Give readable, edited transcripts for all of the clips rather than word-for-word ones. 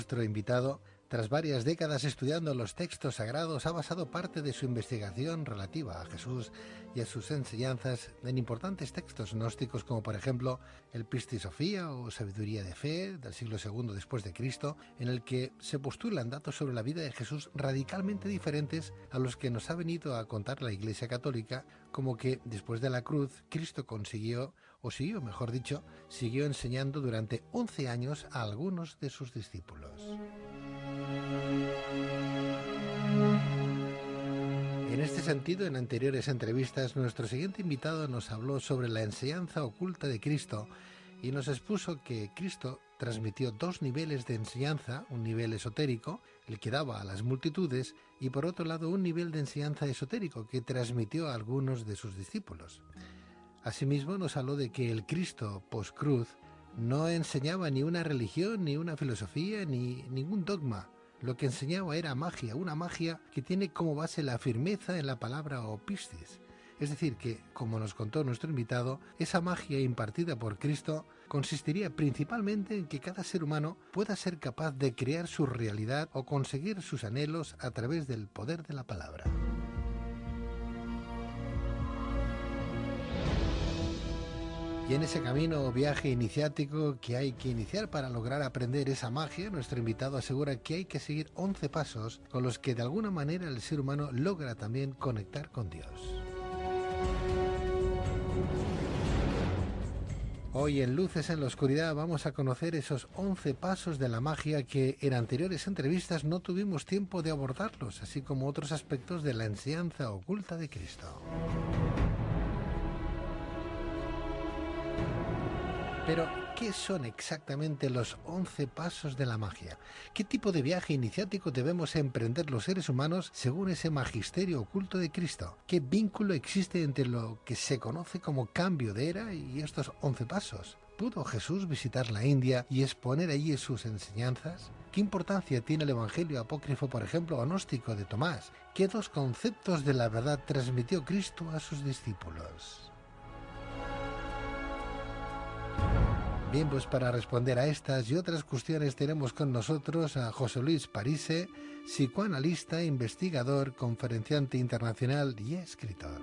Nuestro invitado, tras varias décadas estudiando los textos sagrados, ha basado parte de su investigación relativa a Jesús y a sus enseñanzas en importantes textos gnósticos como por ejemplo el Pistis Sophia o Sabiduría de Fe del siglo II después de Cristo, en el que se postulan datos sobre la vida de Jesús radicalmente diferentes a los que nos ha venido a contar la Iglesia Católica, como que después de la cruz Cristo siguió enseñando durante 11 años a algunos de sus discípulos. En este sentido, en anteriores entrevistas, nuestro siguiente invitado nos habló sobre la enseñanza oculta de Cristo y nos expuso que Cristo transmitió dos niveles de enseñanza, un nivel esotérico, el que daba a las multitudes, y por otro lado un nivel de enseñanza esotérico que transmitió a algunos de sus discípulos. Asimismo, nos habló de que el Cristo post-cruz no enseñaba ni una religión, ni una filosofía, ni ningún dogma. Lo que enseñaba era magia, una magia que tiene como base la firmeza en la palabra o pistis. Es decir, que, como nos contó nuestro invitado, esa magia impartida por Cristo consistiría principalmente en que cada ser humano pueda ser capaz de crear su realidad o conseguir sus anhelos a través del poder de la palabra. Y en ese camino o viaje iniciático que hay que iniciar para lograr aprender esa magia, nuestro invitado asegura que hay que seguir 11 pasos con los que de alguna manera el ser humano logra también conectar con Dios. Hoy en Luces en la Oscuridad vamos a conocer esos 11 pasos de la magia que en anteriores entrevistas no tuvimos tiempo de abordarlos, así como otros aspectos de la enseñanza oculta de Cristo. Pero, ¿qué son exactamente los 11 pasos de la magia? ¿Qué tipo de viaje iniciático debemos emprender los seres humanos según ese magisterio oculto de Cristo? ¿Qué vínculo existe entre lo que se conoce como cambio de era y estos 11 pasos? ¿Pudo Jesús visitar la India y exponer allí sus enseñanzas? ¿Qué importancia tiene el Evangelio apócrifo, por ejemplo, o gnóstico de Tomás? ¿Qué dos conceptos de la verdad transmitió Cristo a sus discípulos? Bien, pues para responder a estas y otras cuestiones tenemos con nosotros a José Luis Parise, psicoanalista, investigador, conferenciante internacional y escritor.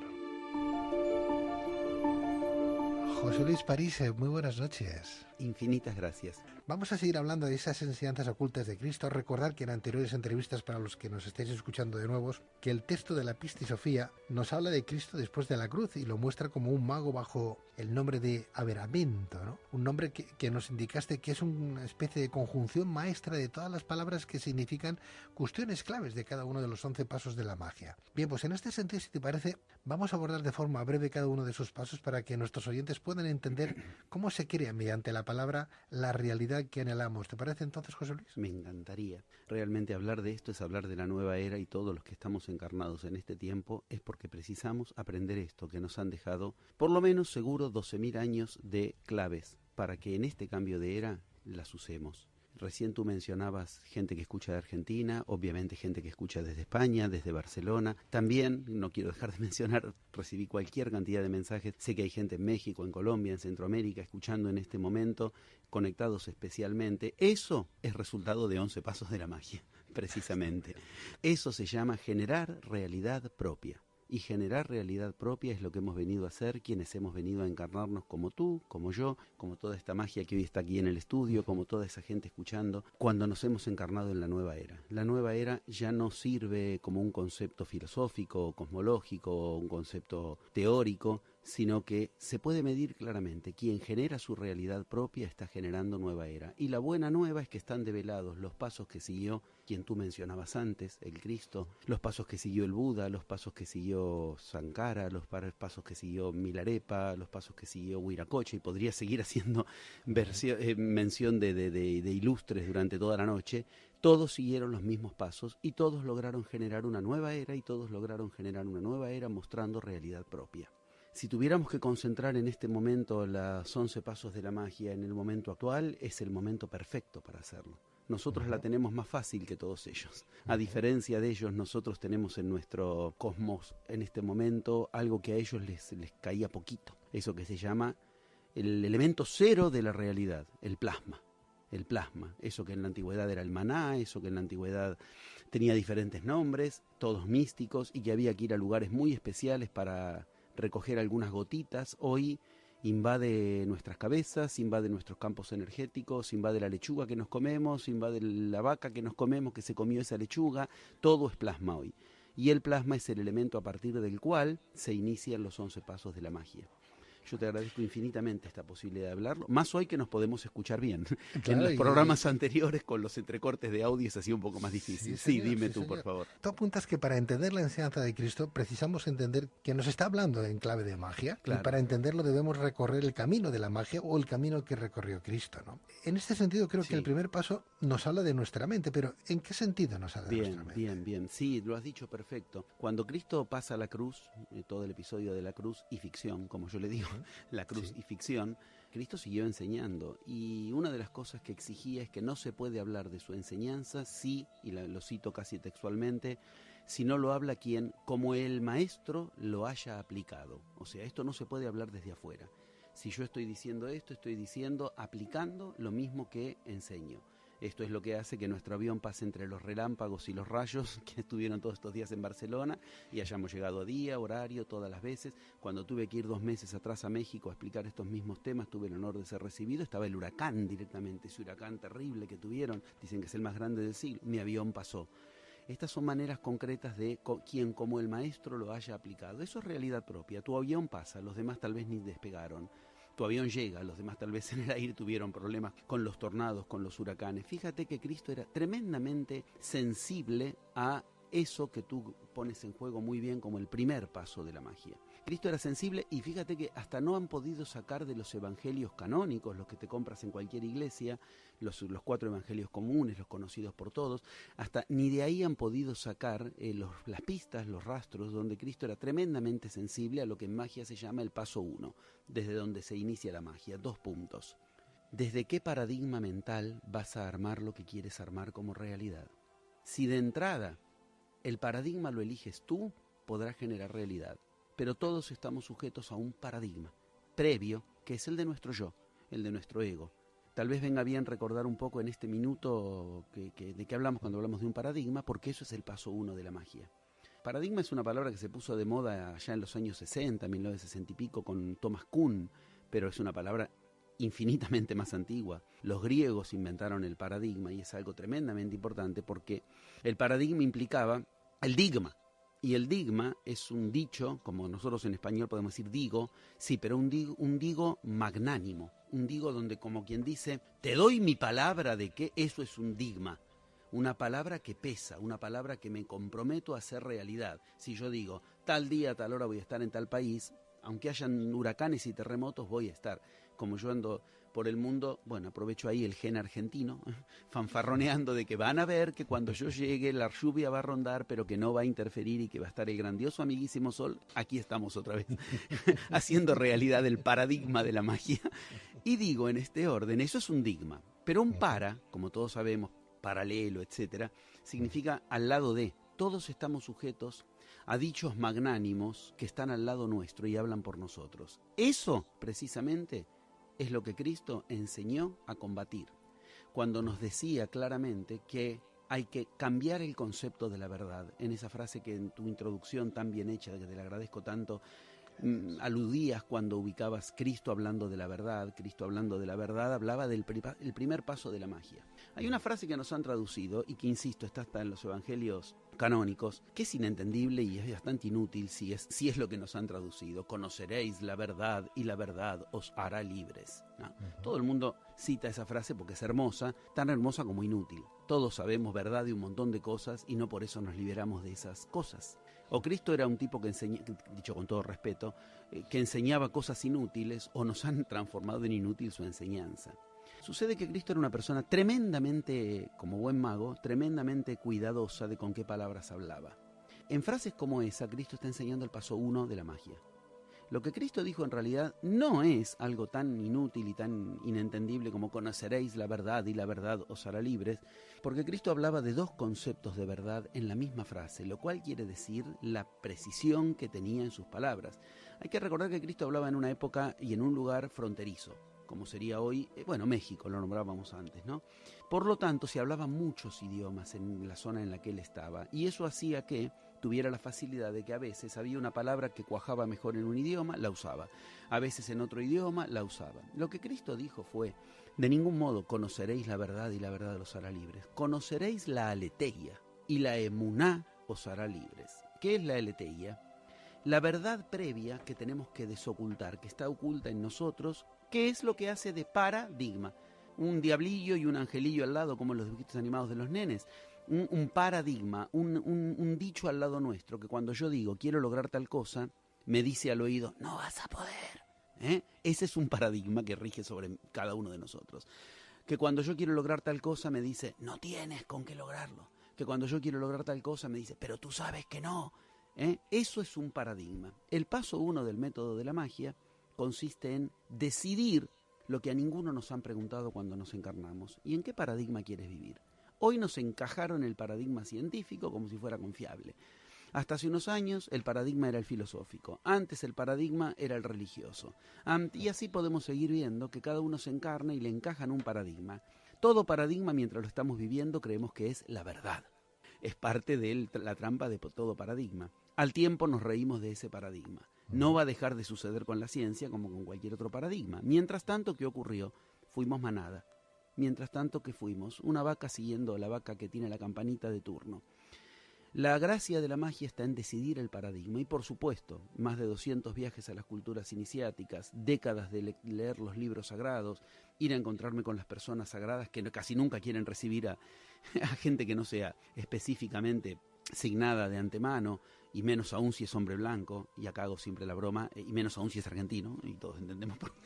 José Luis Parise, muy buenas noches. Infinitas gracias. Vamos a seguir hablando de esas enseñanzas ocultas de Cristo. Recordar que en anteriores entrevistas, para los que nos estéis escuchando de nuevo, que el texto de la Pistis Sophia nos habla de Cristo después de la cruz y lo muestra como un mago bajo el nombre de Averamento, ¿no? Un nombre que nos indicaste que es una especie de conjunción maestra de todas las palabras que significan cuestiones claves de cada uno de los 11 pasos de la magia. Bien, pues en este sentido, si te parece, vamos a abordar de forma breve cada uno de esos pasos para que nuestros oyentes puedan entender cómo se crea mediante la palabra la realidad que anhelamos. ¿Te parece entonces, José Luis? Me encantaría. Realmente hablar de esto es hablar de la nueva era, y todos los que estamos encarnados en este tiempo es porque precisamos aprender esto que nos han dejado por lo menos seguro 12.000 años de claves para que en este cambio de era las usemos. Recién tú mencionabas gente que escucha de Argentina, obviamente gente que escucha desde España, desde Barcelona. También, no quiero dejar de mencionar, recibí cualquier cantidad de mensajes. Sé que hay gente en México, en Colombia, en Centroamérica, escuchando en este momento, conectados especialmente. Eso es resultado de 11 pasos de la magia, precisamente. Eso se llama generar realidad propia. Y generar realidad propia es lo que hemos venido a hacer, quienes hemos venido a encarnarnos como tú, como yo, como toda esta magia que hoy está aquí en el estudio, como toda esa gente escuchando, cuando nos hemos encarnado en la nueva era. La nueva era ya no sirve como un concepto filosófico, cosmológico, un concepto teórico, sino que se puede medir claramente. Quien genera su realidad propia está generando nueva era. Y la buena nueva es que están develados los pasos que siguió quien tú mencionabas antes, el Cristo, los pasos que siguió el Buda, los pasos que siguió Sankara, los pasos que siguió Milarepa, los pasos que siguió Huiracocha, y podría seguir haciendo mención de ilustres durante toda la noche. Todos siguieron los mismos pasos y todos lograron generar una nueva era, y todos lograron generar una nueva era mostrando realidad propia. Si tuviéramos que concentrar en este momento los 11 pasos de la magia en el momento actual, es el momento perfecto para hacerlo. Nosotros la tenemos más fácil que todos ellos. A diferencia de ellos, nosotros tenemos en nuestro cosmos en este momento algo que a ellos les caía poquito. Eso que se llama el elemento cero de la realidad, el plasma. el plasma, eso que en la antigüedad era el maná, eso que en la antigüedad tenía diferentes nombres, todos místicos, y que había que ir a lugares muy especiales para recoger algunas gotitas. Hoy invade nuestras cabezas, invade nuestros campos energéticos, invade la lechuga que nos comemos, invade la vaca que nos comemos, que se comió esa lechuga, todo es plasma hoy. Y el plasma es el elemento a partir del cual se inician los 11 pasos de la magia. Yo te agradezco infinitamente esta posibilidad de hablarlo, más hoy que nos podemos escuchar bien. Claro, En los programas anteriores, con los entrecortes de audio, se hacía un poco más difícil. Sí, Sí, señor, dime sí, tú, señor. por favor. Tú apuntas que para entender la enseñanza de Cristo precisamos entender que nos está hablando en clave de magia, y Claro. para entenderlo debemos recorrer el camino de la magia o el camino que recorrió Cristo, ¿no? En este sentido creo que el Sí. primer paso nos habla de nuestra mente, pero ¿en qué sentido nos habla de nuestra Bien, mente? bien. Sí, lo has dicho perfecto. Cuando Cristo pasa a la cruz, todo el episodio de la cruz y ficción, como yo le digo, la cruz Sí. y ficción, Cristo siguió enseñando. Y una de las cosas que exigía es que no se puede hablar de su enseñanza si, y lo cito casi textualmente, si no lo habla quien, como el maestro, lo haya aplicado. O sea, esto no se puede hablar desde afuera. Si yo estoy diciendo esto, estoy diciendo, aplicando lo mismo que enseño. Esto es lo que hace que nuestro avión pase entre los relámpagos y los rayos que estuvieron todos estos días en Barcelona y hayamos llegado a día, horario, todas las veces. Cuando tuve que ir 2 meses atrás a México a explicar estos mismos temas, tuve el honor de ser recibido. Estaba el huracán directamente, ese huracán terrible que tuvieron, dicen que es el más grande del siglo. Mi avión pasó. Estas son maneras concretas de quien como el maestro lo haya aplicado. Eso es realidad propia. Tu avión pasa, los demás tal vez ni despegaron. Tu avión llega, los demás tal vez en el aire tuvieron problemas con los tornados, con los huracanes. Fíjate que Cristo era tremendamente sensible a eso que tú pones en juego muy bien como el primer paso de la magia. Cristo era sensible y fíjate que hasta no han podido sacar de los evangelios canónicos, los que te compras en cualquier iglesia, los 4 evangelios comunes, los conocidos por todos, hasta ni de ahí han podido sacar las pistas, los rastros, donde Cristo era tremendamente sensible a lo que en magia se llama el paso 1, desde donde se inicia la magia. 2 puntos. ¿Desde qué paradigma mental vas a armar lo que quieres armar como realidad? Si de entrada el paradigma lo eliges tú, podrás generar realidad. Pero todos estamos sujetos a un paradigma previo, que es el de nuestro yo, el de nuestro ego. Tal vez venga bien recordar un poco en este minuto de qué hablamos cuando hablamos de un paradigma, porque eso es el paso 1 de la magia. Paradigma es una palabra que se puso de moda allá en los años 60, 1960 y pico, con Thomas Kuhn, pero es una palabra infinitamente más antigua. Los griegos inventaron el paradigma y es algo tremendamente importante porque el paradigma implicaba el digma. Y el digma es un dicho, como nosotros en español podemos decir digo, sí, pero un digo magnánimo, un digo donde como quien dice, te doy mi palabra de que eso es un digma, una palabra que pesa, una palabra que me comprometo a hacer realidad. Si yo digo, tal día, tal hora voy a estar en tal país, aunque hayan huracanes y terremotos, voy a estar. Como yo ando por el mundo, bueno, aprovecho ahí el gen argentino, fanfarroneando de que van a ver que cuando yo llegue la lluvia va a rondar, pero que no va a interferir y que va a estar el grandioso amiguísimo sol. Aquí estamos otra vez, haciendo realidad el paradigma de la magia. Y digo en este orden, eso es un digma, pero un para, como todos sabemos, paralelo, etcétera, significa al lado de. Todos estamos sujetos a dichos magnánimos que están al lado nuestro y hablan por nosotros. Eso, precisamente, es lo que Cristo enseñó a combatir, cuando nos decía claramente que hay que cambiar el concepto de la verdad. En esa frase que en tu introducción tan bien hecha, que te la agradezco tanto, aludías cuando ubicabas Cristo hablando de la verdad. Cristo hablando de la verdad hablaba del el primer paso de la magia. Hay una frase que nos han traducido y que, insisto, está hasta en los evangelios canónicos, que es inentendible y es bastante inútil si es lo que nos han traducido. Conoceréis la verdad y la verdad os hará libres, ¿no? Todo el mundo cita esa frase porque es hermosa, tan hermosa como inútil. Todos sabemos verdad de un montón de cosas y no por eso nos liberamos de esas cosas. O Cristo era un tipo que dicho con todo respeto, que enseñaba cosas inútiles, o nos han transformado en inútil su enseñanza. Sucede que Cristo era una persona tremendamente, como buen mago, tremendamente cuidadosa de con qué palabras hablaba. En frases como esa, Cristo está enseñando el paso 1 de la magia. Lo que Cristo dijo en realidad no es algo tan inútil y tan inentendible como conoceréis la verdad y la verdad os hará libres, porque Cristo hablaba de 2 conceptos de verdad en la misma frase, lo cual quiere decir la precisión que tenía en sus palabras. Hay que recordar que Cristo hablaba en una época y en un lugar fronterizo. como sería hoy, México, lo nombrábamos antes, ¿no? Por lo tanto, se hablaban muchos idiomas en la zona en la que él estaba, y eso hacía que tuviera la facilidad de que a veces había una palabra que cuajaba mejor en un idioma, la usaba, a veces en otro idioma, la usaba. Lo que Cristo dijo fue: de ningún modo conoceréis la verdad y la verdad os hará libres. Conoceréis la aletheia y la emuná os hará libres. ¿Qué es la aletheia? La verdad previa que tenemos que desocultar, que está oculta en nosotros, que es lo que hace de paradigma. Un diablillo y un angelillo al lado, como en los dibujitos animados de los nenes. Un paradigma, un dicho al lado nuestro, que cuando yo digo quiero lograr tal cosa, me dice al oído, no vas a poder. Ese es un paradigma que rige sobre cada uno de nosotros. Que cuando yo quiero lograr tal cosa me dice, no tienes con qué lograrlo. Que cuando yo quiero lograr tal cosa me dice, pero tú sabes que no. Eso es un paradigma. El paso 1 del método de la magia consiste en decidir lo que a ninguno nos han preguntado cuando nos encarnamos. ¿Y en qué paradigma quieres vivir? Hoy nos encajaron el paradigma científico como si fuera confiable. Hasta hace unos años el paradigma era el filosófico, antes el paradigma era el religioso. Y así podemos seguir viendo que cada uno se encarna y le encajan un paradigma. Todo paradigma, mientras lo estamos viviendo, creemos que es la verdad. Es parte de la trampa de todo paradigma. Al tiempo nos reímos de ese paradigma. No va a dejar de suceder con la ciencia como con cualquier otro paradigma. Mientras tanto, ¿qué ocurrió? Fuimos manada. Mientras tanto, ¿qué fuimos? Una vaca siguiendo a la vaca que tiene la campanita de turno. La gracia de la magia está en decidir el paradigma y, por supuesto, más de 200 viajes a las culturas iniciáticas, décadas de leer los libros sagrados, ir a encontrarme con las personas sagradas que casi nunca quieren recibir a gente que no sea específicamente signada de antemano, y menos aún si es hombre blanco, y acá hago siempre la broma, y menos aún si es argentino, y todos entendemos por qué.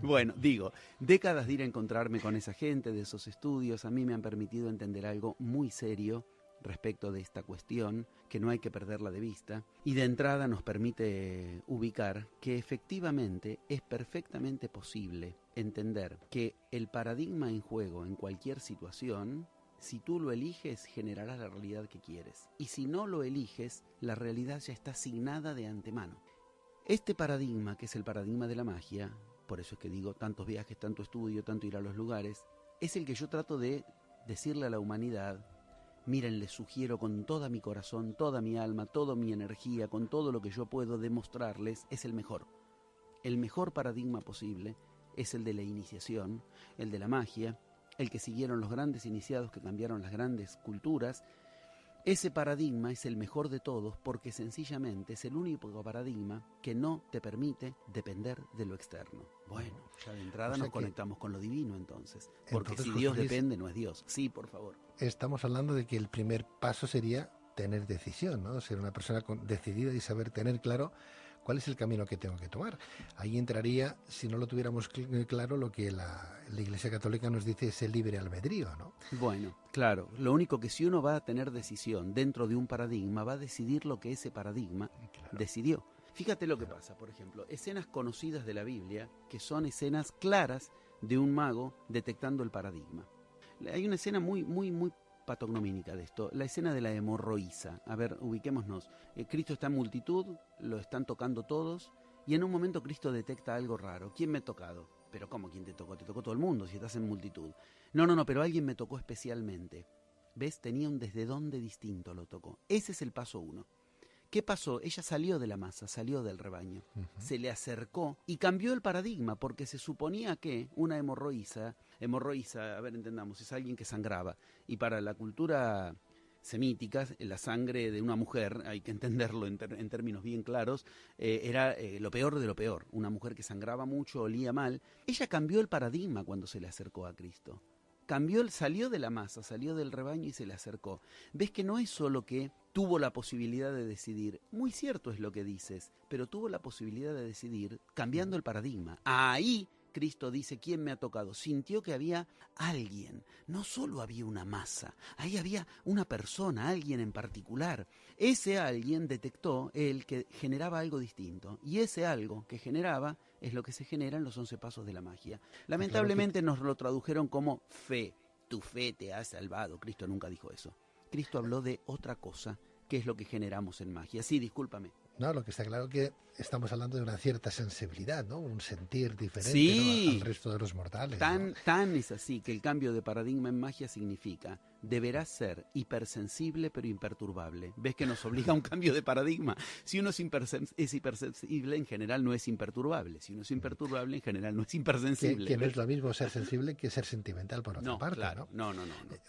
Bueno, digo, décadas de ir a encontrarme con esa gente, de esos estudios, a mí me han permitido entender algo muy serio respecto de esta cuestión, que no hay que perderla de vista, y de entrada nos permite ubicar que efectivamente es perfectamente posible entender que el paradigma en juego en cualquier situación, si tú lo eliges, generarás la realidad que quieres, y si no lo eliges, la realidad ya está asignada de antemano. Este paradigma, que es el paradigma de la magia, por eso es que digo tantos viajes, tanto estudio, tanto ir a los lugares, es el que yo trato de decirle a la humanidad: miren, les sugiero con toda mi corazón, toda mi alma, toda mi energía, con todo lo que yo puedo demostrarles, es el mejor. El mejor paradigma posible es el de la iniciación, el de la magia, el que siguieron los grandes iniciados que cambiaron las grandes culturas. Ese paradigma es el mejor de todos porque sencillamente es el único paradigma que no te permite depender de lo externo. Bueno, ya de entrada nos conectamos con lo divino entonces, porque si Dios depende no es Dios. Sí, por favor. Estamos hablando de que el primer paso sería tener decisión, ¿no? Ser una persona decidida y saber tener claro cuál es el camino que tengo que tomar. Ahí entraría, si no lo tuviéramos claro, lo que la Iglesia Católica nos dice es el libre albedrío, ¿no? Bueno, claro, lo único que si uno va a tener decisión dentro de un paradigma, va a decidir lo que ese paradigma decidió. Fíjate lo que pasa, por ejemplo, escenas conocidas de la Biblia, que son escenas claras de un mago detectando el paradigma. Hay una escena muy patognomínica de esto, la escena de la hemorroísa. A ver, ubiquémonos. Cristo está en multitud, lo están tocando todos, y en un momento Cristo detecta algo raro. ¿Quién me ha tocado? ¿Pero cómo quién te tocó? Te tocó todo el mundo si estás en multitud. No, pero alguien me tocó especialmente. ¿Ves? Tenía un desde dónde distinto lo tocó. Ese es el paso 1. ¿Qué pasó? Ella salió de la masa, salió del rebaño, se le acercó y cambió el paradigma, porque se suponía que una hemorroísa, a ver, entendamos, es alguien que sangraba, y para la cultura semítica, la sangre de una mujer, hay que entenderlo en términos bien claros, era lo peor de lo peor, una mujer que sangraba mucho, olía mal. Ella cambió el paradigma cuando se le acercó a Cristo. Salió de la masa, salió del rebaño y se le acercó. Ves que no es solo que tuvo la posibilidad de decidir, muy cierto es lo que dices, pero tuvo la posibilidad de decidir cambiando el paradigma. Ahí Cristo dice, ¿quién me ha tocado? Sintió que había alguien, no solo había una masa, ahí había una persona, alguien en particular. Ese alguien detectó el que generaba algo distinto, y ese algo que generaba es lo que se genera en los 11 pasos de la magia. Lamentablemente nos lo tradujeron como fe. Tu fe te ha salvado. Cristo nunca dijo eso. Cristo habló de otra cosa, que es lo que generamos en magia. Sí, discúlpame. No, lo que está claro que estamos hablando de una cierta sensibilidad, ¿no? Un sentir diferente, Sí, ¿no? Al resto de los mortales, ¿no? tan es así que el cambio de paradigma en magia significa deberás ser hipersensible pero imperturbable. ¿Ves que nos obliga a un cambio de paradigma? Si uno es hipersensible, en general no es imperturbable. Si uno es imperturbable, en general no es hipersensible. Que no es lo mismo ser sensible que ser sentimental, por otra parte, claro, ¿no? No.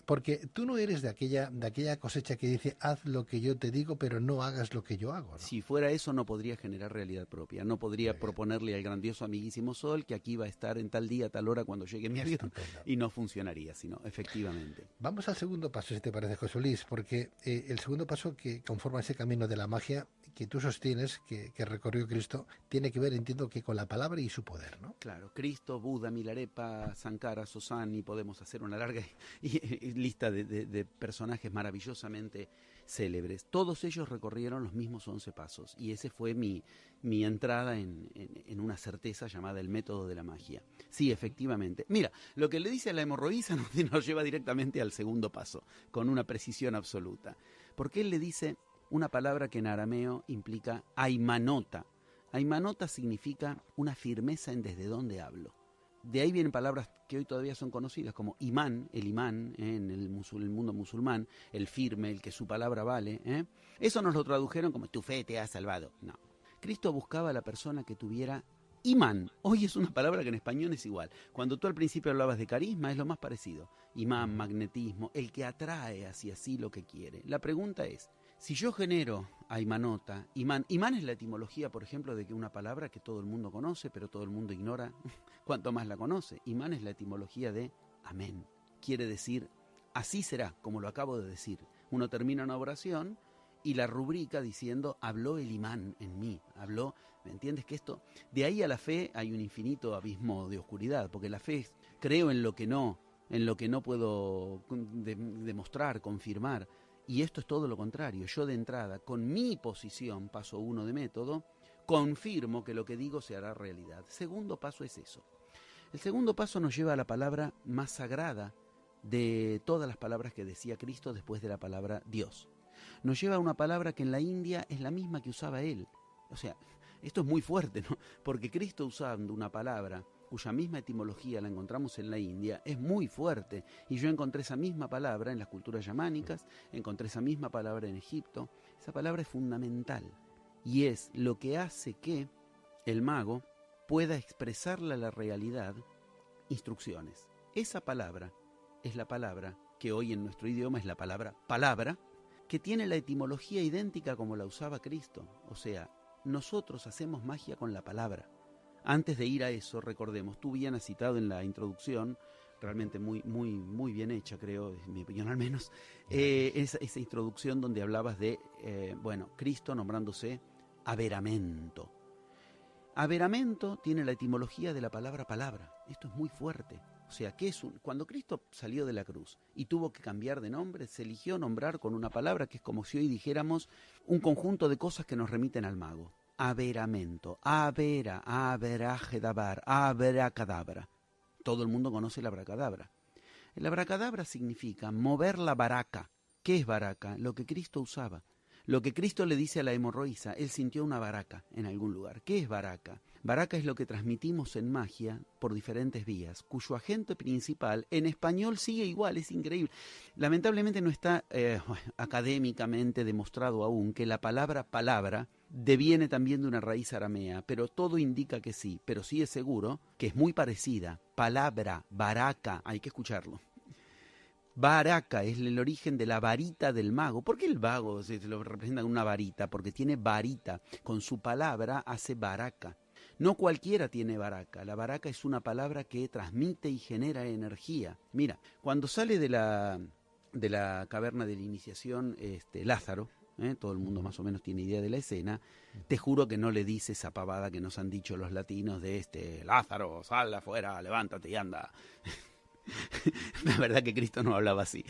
Porque tú no eres de aquella cosecha que dice, haz lo que yo te digo, pero no hagas lo que yo hago, ¿no? Si fuera eso, no podría generar realidad propia. No podría proponerle al grandioso amiguísimo Sol que aquí va a estar en tal día, tal hora, cuando llegue mi avión. Estupendo. Y no funcionaría, sino efectivamente. Vamos al segundo paso, si te parece, José Luis, porque el segundo paso que conforma ese camino de la magia que tú sostienes, que recorrió Cristo, tiene que ver, entiendo, que con la palabra y su poder, ¿no? Claro, Cristo, Buda, Milarepa, Sankara, Sosani, podemos hacer una larga lista de personajes maravillosamente célebres. Todos ellos recorrieron los mismos 11 pasos y ese fue mi entrada en una certeza llamada el método de la magia. Sí, efectivamente. Mira, lo que le dice a la hemorroísa nos lleva directamente al segundo paso, con una precisión absoluta. Porque él le dice una palabra que en arameo implica aimanota. Aimanota significa una firmeza en desde dónde hablo. De ahí vienen palabras que hoy todavía son conocidas como imán, el imán en el mundo musulmán, el firme, el que su palabra vale. Eso nos lo tradujeron como tu fe te ha salvado. No. Cristo buscaba a la persona que tuviera imán. Hoy es una palabra que en español es igual. Cuando tú al principio hablabas de carisma es lo más parecido. Imán, magnetismo, el que atrae hacia sí lo que quiere. La pregunta es, si yo genero aimanota, imán es la etimología, por ejemplo, de que una palabra que todo el mundo conoce, pero todo el mundo ignora cuanto más la conoce. Imán es la etimología de amén. Quiere decir, así será, como lo acabo de decir. Uno termina una oración y la rubrica diciendo, habló el imán en mí, habló, ¿me entiendes? Que esto, de ahí a la fe hay un infinito abismo de oscuridad, porque la fe es, creo en lo que no puedo demostrar, confirmar. Y esto es todo lo contrario. Yo de entrada, con mi posición, paso 1 de método, confirmo que lo que digo se hará realidad. Segundo paso es eso. El segundo paso nos lleva a la palabra más sagrada de todas las palabras que decía Cristo después de la palabra Dios. Nos lleva a una palabra que en la India es la misma que usaba él. O sea, esto es muy fuerte, ¿no? Porque Cristo usando una palabra cuya misma etimología la encontramos en la India, es muy fuerte. Y yo encontré esa misma palabra en las culturas yamánicas, encontré esa misma palabra en Egipto. Esa palabra es fundamental y es lo que hace que el mago pueda expresarle a la realidad instrucciones. Esa palabra es la palabra que hoy en nuestro idioma es la palabra, que tiene la etimología idéntica como la usaba Cristo. O sea, nosotros hacemos magia con la palabra. Antes de ir a eso, recordemos, tú bien has citado en la introducción, realmente muy bien hecha, creo, en mi opinión al menos, esa introducción donde hablabas de, Cristo nombrándose averamento. Averamento tiene la etimología de la palabra palabra. Esto es muy fuerte. O sea, cuando Cristo salió de la cruz y tuvo que cambiar de nombre, se eligió nombrar con una palabra que es como si hoy dijéramos un conjunto de cosas que nos remiten al mago. Averamento, averajedabar, abracadabra. Todo el mundo conoce el abracadabra. El abracadabra significa mover la baraca. ¿Qué es baraca? Lo que Cristo usaba. Lo que Cristo le dice a la hemorroísa, él sintió una baraca en algún lugar. ¿Qué es baraca? Baraca es lo que transmitimos en magia por diferentes vías, cuyo agente principal en español sigue igual, es increíble. Lamentablemente no está académicamente demostrado aún que la palabra deviene también de una raíz aramea, pero todo indica que sí, pero sí es seguro que es muy parecida. Palabra, baraca, hay que escucarlo. Baraca es el origen de la varita del mago. ¿Por qué el mago se lo representa con una varita? Porque tiene varita, con su palabra hace baraca. No cualquiera tiene baraca. La baraca es una palabra que transmite y genera energía. Mira, cuando sale de la caverna de la iniciación Lázaro, todo el mundo más o menos tiene idea de la escena, te juro que no le dice esa pavada que nos han dicho los latinos de Lázaro, sal afuera, levántate y anda. La verdad que Cristo no hablaba así.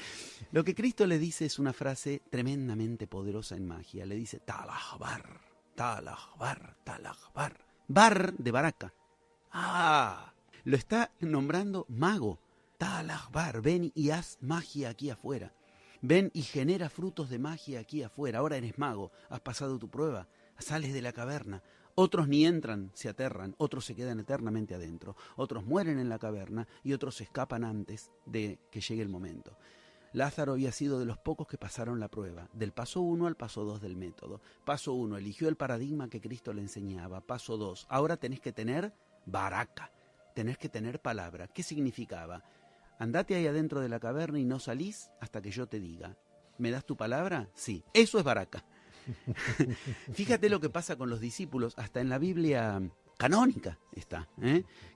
Lo que Cristo le dice es una frase tremendamente poderosa en magia. Le dice talahbar, talahbar, talahbar. Bar de baraca. Lo está nombrando mago. Talahbar, ven y haz magia aquí afuera. Ven y genera frutos de magia aquí afuera. Ahora eres mago, has pasado tu prueba. sales de la caverna. Otros ni entran, se aterran, otros se quedan eternamente adentro, otros mueren en la caverna y otros se escapan antes de que llegue el momento. Lázaro había sido de los pocos que pasaron la prueba, del paso 1 al paso 2 del método. Paso 1, eligió el paradigma que Cristo le enseñaba. Paso 2, ahora tenés que tener baraka, tenés que tener palabra. ¿Qué significaba? Andate ahí adentro de la caverna y no salís hasta que yo te diga. ¿Me das tu palabra? Sí, eso es baraka. Fíjate lo que pasa con los discípulos, hasta en la Biblia canónica está,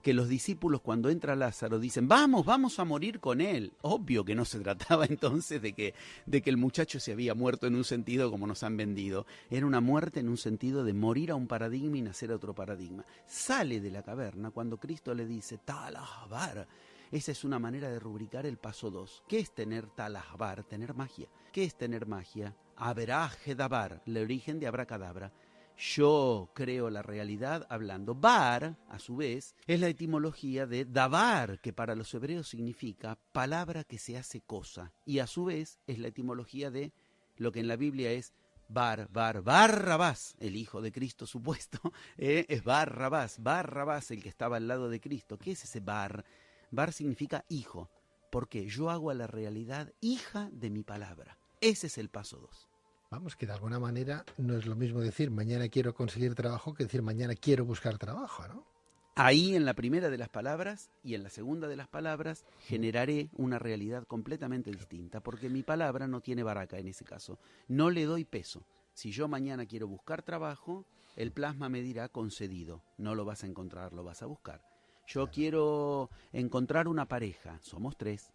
que los discípulos cuando entra Lázaro dicen, vamos a morir con él. Obvio que no se trataba entonces de que el muchacho se había muerto en un sentido como nos han vendido, era una muerte en un sentido de morir a un paradigma y nacer a otro paradigma. Sale de la caverna cuando Cristo le dice, Talahbar. Esa es una manera de rubricar el paso 2. ¿Qué es tener talahbar? Tener magia. ¿Qué es tener magia? Aberajedabar, el origen de abracadabra. Yo creo la realidad hablando. Bar, a su vez, es la etimología de dabar, que para los hebreos significa palabra que se hace cosa. Y a su vez es la etimología de lo que en la Biblia es Barrabás, el hijo de Cristo supuesto, es Barrabás, el que estaba al lado de Cristo. ¿Qué es ese bar? Bar significa hijo, porque yo hago a la realidad hija de mi palabra. Ese es el paso 2. Vamos, que de alguna manera no es lo mismo decir mañana quiero conseguir trabajo que decir mañana quiero buscar trabajo, ¿no? Ahí en la primera de las palabras y en la segunda de las palabras generaré una realidad completamente distinta, porque mi palabra no tiene baraka en ese caso. No le doy peso. Si yo mañana quiero buscar trabajo, el plasma me dirá concedido. No lo vas a encontrar, lo vas a buscar. Yo quiero encontrar una pareja, somos 3.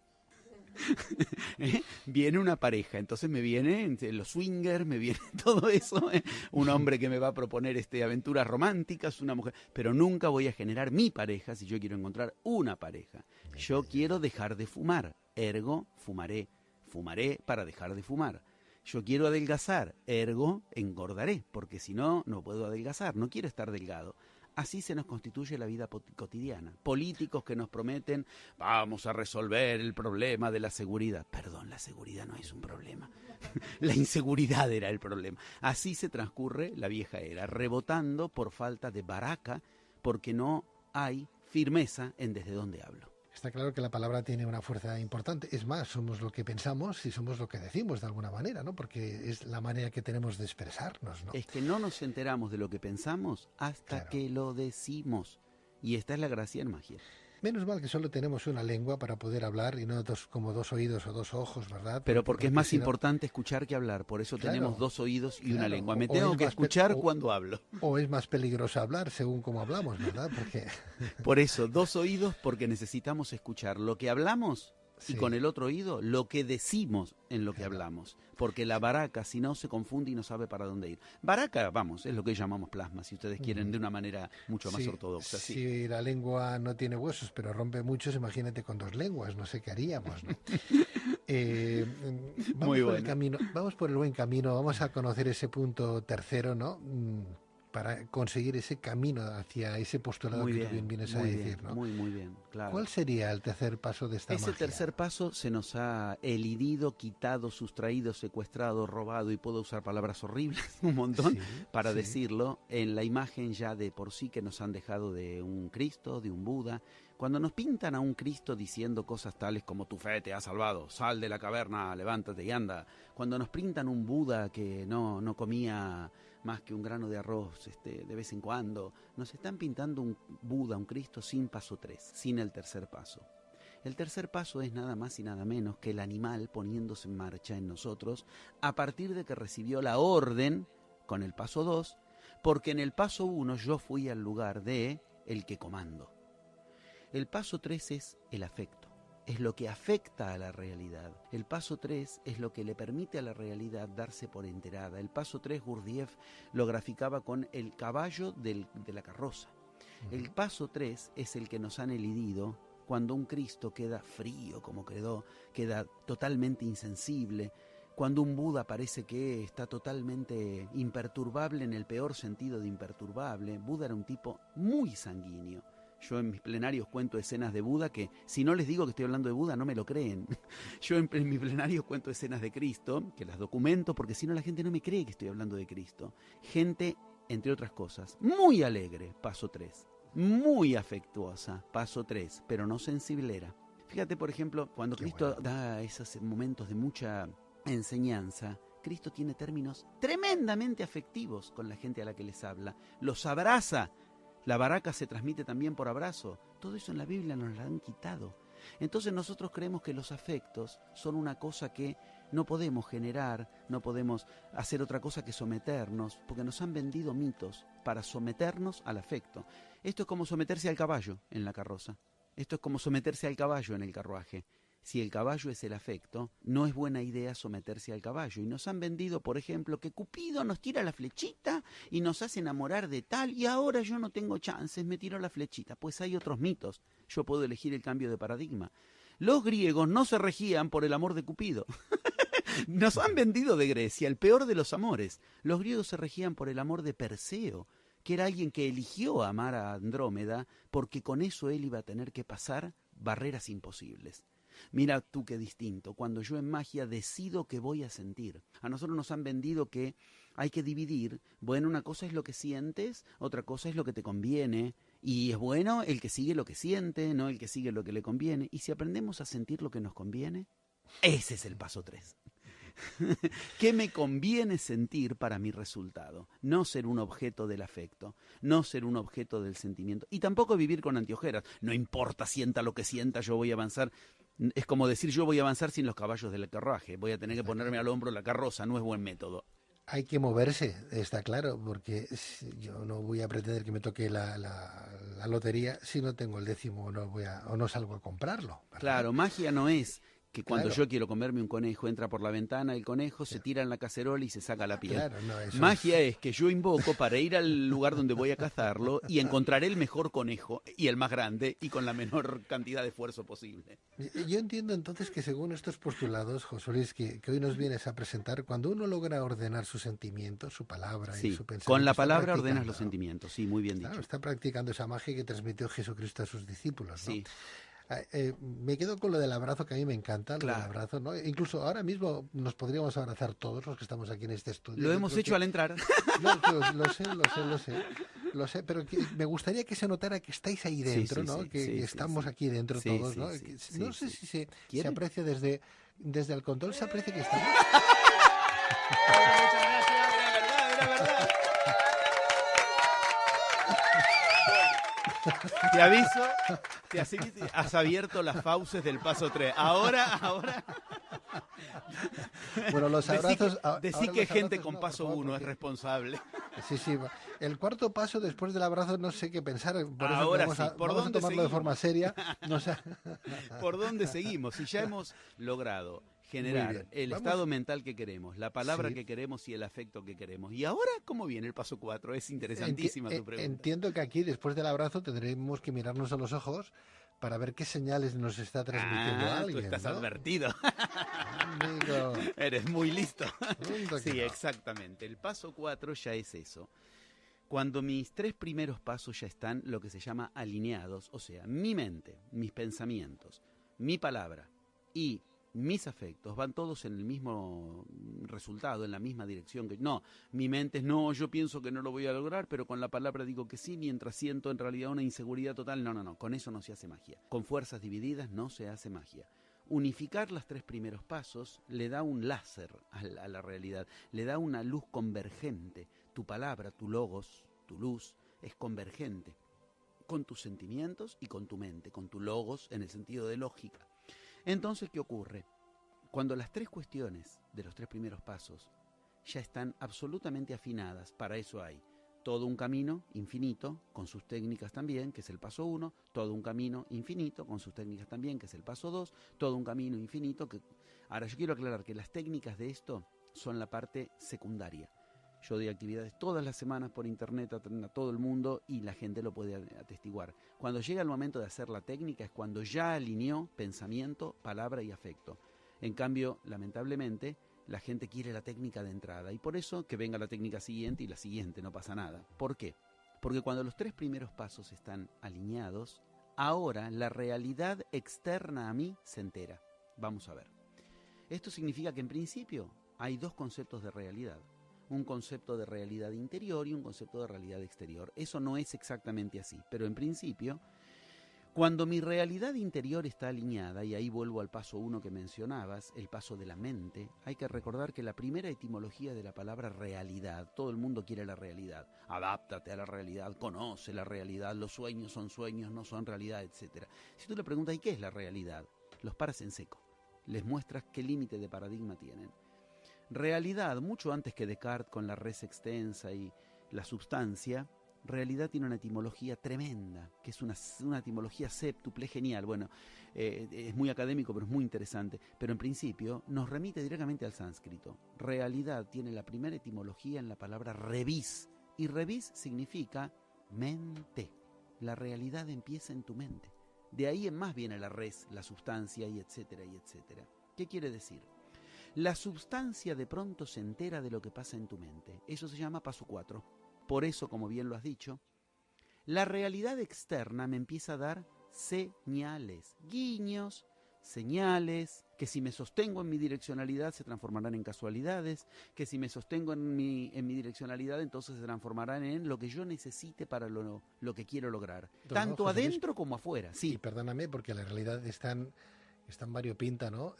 Viene una pareja, entonces me vienen los swingers, me viene todo eso, un hombre que me va a proponer aventuras románticas, una mujer, pero nunca voy a generar mi pareja si yo quiero encontrar una pareja. Yo quiero dejar de fumar, ergo fumaré para dejar de fumar. Yo quiero adelgazar, ergo engordaré, porque si no, no puedo adelgazar, no quiero estar delgado. Así se nos constituye la vida cotidiana. Políticos que nos prometen, vamos a resolver el problema de la seguridad. Perdón, la seguridad no es un problema. La inseguridad era el problema. Así se transcurre la vieja era, rebotando por falta de baraka, porque no hay firmeza en desde dónde hablo. Está claro que la palabra tiene una fuerza importante. Es más, somos lo que pensamos y somos lo que decimos de alguna manera, ¿no? Porque es la manera que tenemos de expresarnos, ¿no? Es que no nos enteramos de lo que pensamos hasta que lo decimos. Y esta es la gracia en magia. Menos mal que solo tenemos una lengua para poder hablar y no como 2 oídos o 2 ojos, ¿verdad? Pero porque es más importante escuchar que hablar. Por eso tenemos 2 oídos y una lengua. Me tengo que escuchar cuando hablo. O es más peligroso hablar según cómo hablamos, ¿verdad? Porque... Por eso, 2 oídos porque necesitamos escuchar lo que hablamos y con el otro oído lo que decimos en lo que hablamos. Porque la baraka, si no, se confunde y no sabe para dónde ir. Baraka, vamos, es lo que llamamos plasma, si ustedes quieren, de una manera mucho más ortodoxa. Si la lengua no tiene huesos, pero rompe muchos, imagínate con 2 lenguas, no sé qué haríamos, ¿no? Vamos por el buen camino, vamos a conocer ese punto tercero, ¿no? Para conseguir ese camino hacia ese postulado que tú bien vienes a decir, ¿no? Muy bien, claro. ¿Cuál sería el tercer paso de esta magia? Ese tercer paso se nos ha elidido, quitado, sustraído, secuestrado, robado, y puedo usar palabras horribles, un montón, para decirlo, en la imagen ya de por sí que nos han dejado de un Cristo, de un Buda. Cuando nos pintan a un Cristo diciendo cosas tales como tu fe te ha salvado, sal de la caverna, levántate y anda. Cuando nos pintan un Buda que no comía más que un grano de arroz de vez en cuando, nos están pintando un Buda, un Cristo sin paso 3, sin el tercer paso. El tercer paso es nada más y nada menos que el animal poniéndose en marcha en nosotros a partir de que recibió la orden con el paso 2, porque en el paso 1 yo fui al lugar de el que comando. El paso 3 es el afecto. Es lo que afecta a la realidad. El paso 3 es lo que le permite a la realidad darse por enterada. El paso 3, Gurdjieff lo graficaba con el caballo de la carroza. El paso 3 es el que nos han elidido cuando un Cristo queda frío como queda totalmente insensible, cuando un Buda parece que está totalmente imperturbable en el peor sentido de imperturbable. Buda era un tipo muy sanguíneo. Yo en mis plenarios cuento escenas de Buda que, si no les digo que estoy hablando de Buda, no me lo creen. Yo en mis plenarios cuento escenas de Cristo, que las documento, porque si no la gente no me cree que estoy hablando de Cristo. Gente entre otras cosas, muy alegre, paso 3, muy afectuosa, paso 3, pero no sensiblera. Fíjate, por ejemplo, cuando Cristo da esos momentos de mucha enseñanza, Cristo tiene términos tremendamente afectivos con la gente a la que les habla. Los abraza. La baraca se transmite también por abrazo. Todo eso en la Biblia nos lo han quitado. Entonces nosotros creemos que los afectos son una cosa que no podemos generar, no podemos hacer otra cosa que someternos, porque nos han vendido mitos para someternos al afecto. Esto es como someterse al caballo en la carroza. Esto es como someterse al caballo en el carruaje. Si el caballo es el afecto, no es buena idea someterse al caballo. Y nos han vendido, por ejemplo, que Cupido nos tira la flechita y nos hace enamorar de tal, y ahora yo no tengo chances, me tiro la flechita. Pues hay otros mitos. Yo puedo elegir el cambio de paradigma. Los griegos no se regían por el amor de Cupido. Nos han vendido de Grecia el peor de los amores. Los griegos se regían por el amor de Perseo, que era alguien que eligió amar a Andrómeda porque con eso él iba a tener que pasar barreras imposibles. Mira tú qué distinto, cuando yo en magia decido qué voy a sentir. A nosotros nos han vendido que hay que dividir. Bueno, una cosa es lo que sientes, otra cosa es lo que te conviene. Y es bueno el que sigue lo que siente, no el que sigue lo que le conviene. Y si aprendemos a sentir lo que nos conviene, ese es el paso 3. ¿Qué me conviene sentir para mi resultado? No ser un objeto del afecto, no ser un objeto del sentimiento. Y tampoco vivir con anteojeras. No importa, sienta lo que sienta, yo voy a avanzar. Es como decir, yo voy a avanzar sin los caballos del carruaje. Voy a tener que ponerme al hombro la carroza, no es buen método. Hay que moverse, está claro, porque yo no voy a pretender que me toque la lotería si no tengo el décimo o no salgo a comprarlo, ¿verdad? Claro, magia no es que cuando Claro. yo quiero comerme un conejo, entra por la ventana el conejo, se tira en la cacerola y se saca la piel. Claro, no, eso Magia es que yo invoco para ir al lugar donde voy a cazarlo y encontraré el mejor conejo y el más grande y con la menor cantidad de esfuerzo posible. Yo entiendo entonces que según estos postulados, José Luis, que hoy nos vienes a presentar, cuando uno logra ordenar sus sentimientos, su palabra y Sí, su pensamiento, con la está palabra ordenas practicando, los sentimientos, sí, muy bien claro, dicho. está practicando esa magia que transmitió Jesucristo a sus discípulos, ¿no? Sí, Me quedo con lo del abrazo, que a mí me encanta, lo del claro. abrazo, ¿no? Incluso ahora mismo nos podríamos abrazar todos los que estamos aquí en este estudio. Lo Yo hemos creo hecho que al entrar. lo sé, pero me gustaría que se notara que estáis ahí Sí, dentro, sí, ¿no? sí, Que sí, sí, estamos sí. aquí dentro Sí, todos, sí, ¿no? sí, No sí, sé sí. si se ¿Quiere? aprecia desde el control, se aprecia que estamos. Muchas gracias, era verdad. Te aviso, has abierto las fauces del paso 3. Ahora. Bueno, los abrazos. Decí Ahora que los gente abrazos con no, por paso favor, 1 es porque responsable. sí, sí. El cuarto paso después del abrazo no sé qué pensar, por eso Ahora sí, ¿por vamos a dónde tomarlo de forma seguimos? seria. No sé. ¿Por dónde seguimos? Si ya hemos logrado Muy generar bien. el estado mental que queremos, la palabra Sí. que queremos y el afecto que queremos. ¿Y ahora cómo viene el paso 4? Es interesantísima tu pregunta. Entiendo que aquí, después del abrazo, tendremos que mirarnos a los ojos para ver qué señales nos está transmitiendo Tú alguien, estás ¿no? advertido. Amigo. Eres muy listo. Punto que Sí, no. exactamente. El paso 4 ya es eso. Cuando mis 3 primeros pasos ya están lo que se llama alineados, o sea, mi mente, mis pensamientos, mi palabra y mis afectos van todos en el mismo resultado, en la misma dirección. No, mi mente es no, yo pienso que no lo voy a lograr, pero con la palabra digo que sí, mientras siento en realidad una inseguridad total. No, con eso no se hace magia. Con fuerzas divididas no se hace magia. Unificar los 3 primeros pasos le da un láser a la realidad, le da una luz convergente. Tu palabra, tu logos, tu luz es convergente con tus sentimientos y con tu mente, con tu logos en el sentido de lógica. Entonces, ¿qué ocurre? Cuando las 3 cuestiones de los 3 primeros pasos ya están absolutamente afinadas, para eso hay todo un camino infinito, con sus técnicas también, que es el paso 1, todo un camino infinito, con sus técnicas también, que es el paso 2, todo un camino infinito. Ahora, yo quiero aclarar que las técnicas de esto son la parte secundaria. Yo doy actividades todas las semanas por internet a todo el mundo y la gente lo puede atestiguar. Cuando llega el momento de hacer la técnica es cuando ya alineó pensamiento, palabra y afecto. En cambio, lamentablemente, la gente quiere la técnica de entrada y por eso que venga la técnica siguiente y la siguiente, no pasa nada. ¿Por qué? Porque cuando los 3 primeros pasos están alineados, ahora la realidad externa a mí se entera. Vamos a ver. Esto significa que en principio hay 2 conceptos de realidad. un concepto de realidad interior y un concepto de realidad exterior. Eso no es exactamente así, pero en principio, cuando mi realidad interior está alineada, y ahí vuelvo al paso 1 que mencionabas, el paso de la mente, hay que recordar que la primera etimología de la palabra realidad, todo el mundo quiere la realidad, adáptate a la realidad, conoce la realidad, los sueños, no son realidad, etc. Si tú le preguntas, ¿y qué es la realidad?, los paras en seco, les muestras qué límite de paradigma tienen. Realidad, mucho antes que Descartes con la res extensa y la substancia, realidad tiene una etimología tremenda, que es una etimología séptuple genial. Bueno, es muy académico, pero es muy interesante. Pero en principio nos remite directamente al sánscrito. Realidad tiene la primera etimología en la palabra revis, y revis significa mente. La realidad empieza en tu mente. De ahí en más viene la res, la sustancia, y etcétera, y etcétera. ¿Qué quiere decir? La substancia de pronto se entera de lo que pasa en tu mente. Eso se llama paso 4. Por eso, como bien lo has dicho, la realidad externa me empieza a dar señales, guiños, señales, que si me sostengo en mi direccionalidad se transformarán en casualidades, que si me sostengo en mi direccionalidad entonces se transformarán en lo que yo necesite para lo que quiero lograr, tanto adentro como afuera. Sí. Y perdóname, porque la realidad es tan variopinta, ¿no?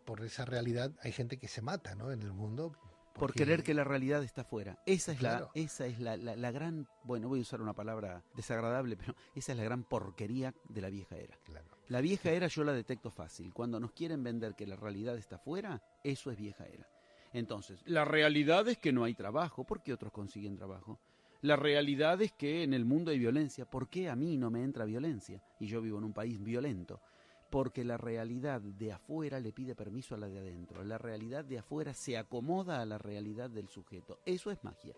Por esa realidad hay gente que se mata, ¿no?, en el mundo. Por creer que la realidad está afuera. Esa es, claro, la gran, bueno, voy a usar una palabra desagradable, pero esa es la gran porquería de la vieja era. Claro. La vieja era yo la detecto fácil. Cuando nos quieren vender que la realidad está afuera, eso es vieja era. Entonces, la realidad es que no hay trabajo. ¿Por qué otros consiguen trabajo? La realidad es que en el mundo hay violencia. ¿Por qué a mí no me entra violencia? Y yo vivo en un país violento. Porque la realidad de afuera le pide permiso a la de adentro. La realidad de afuera se acomoda a la realidad del sujeto. Eso es magia.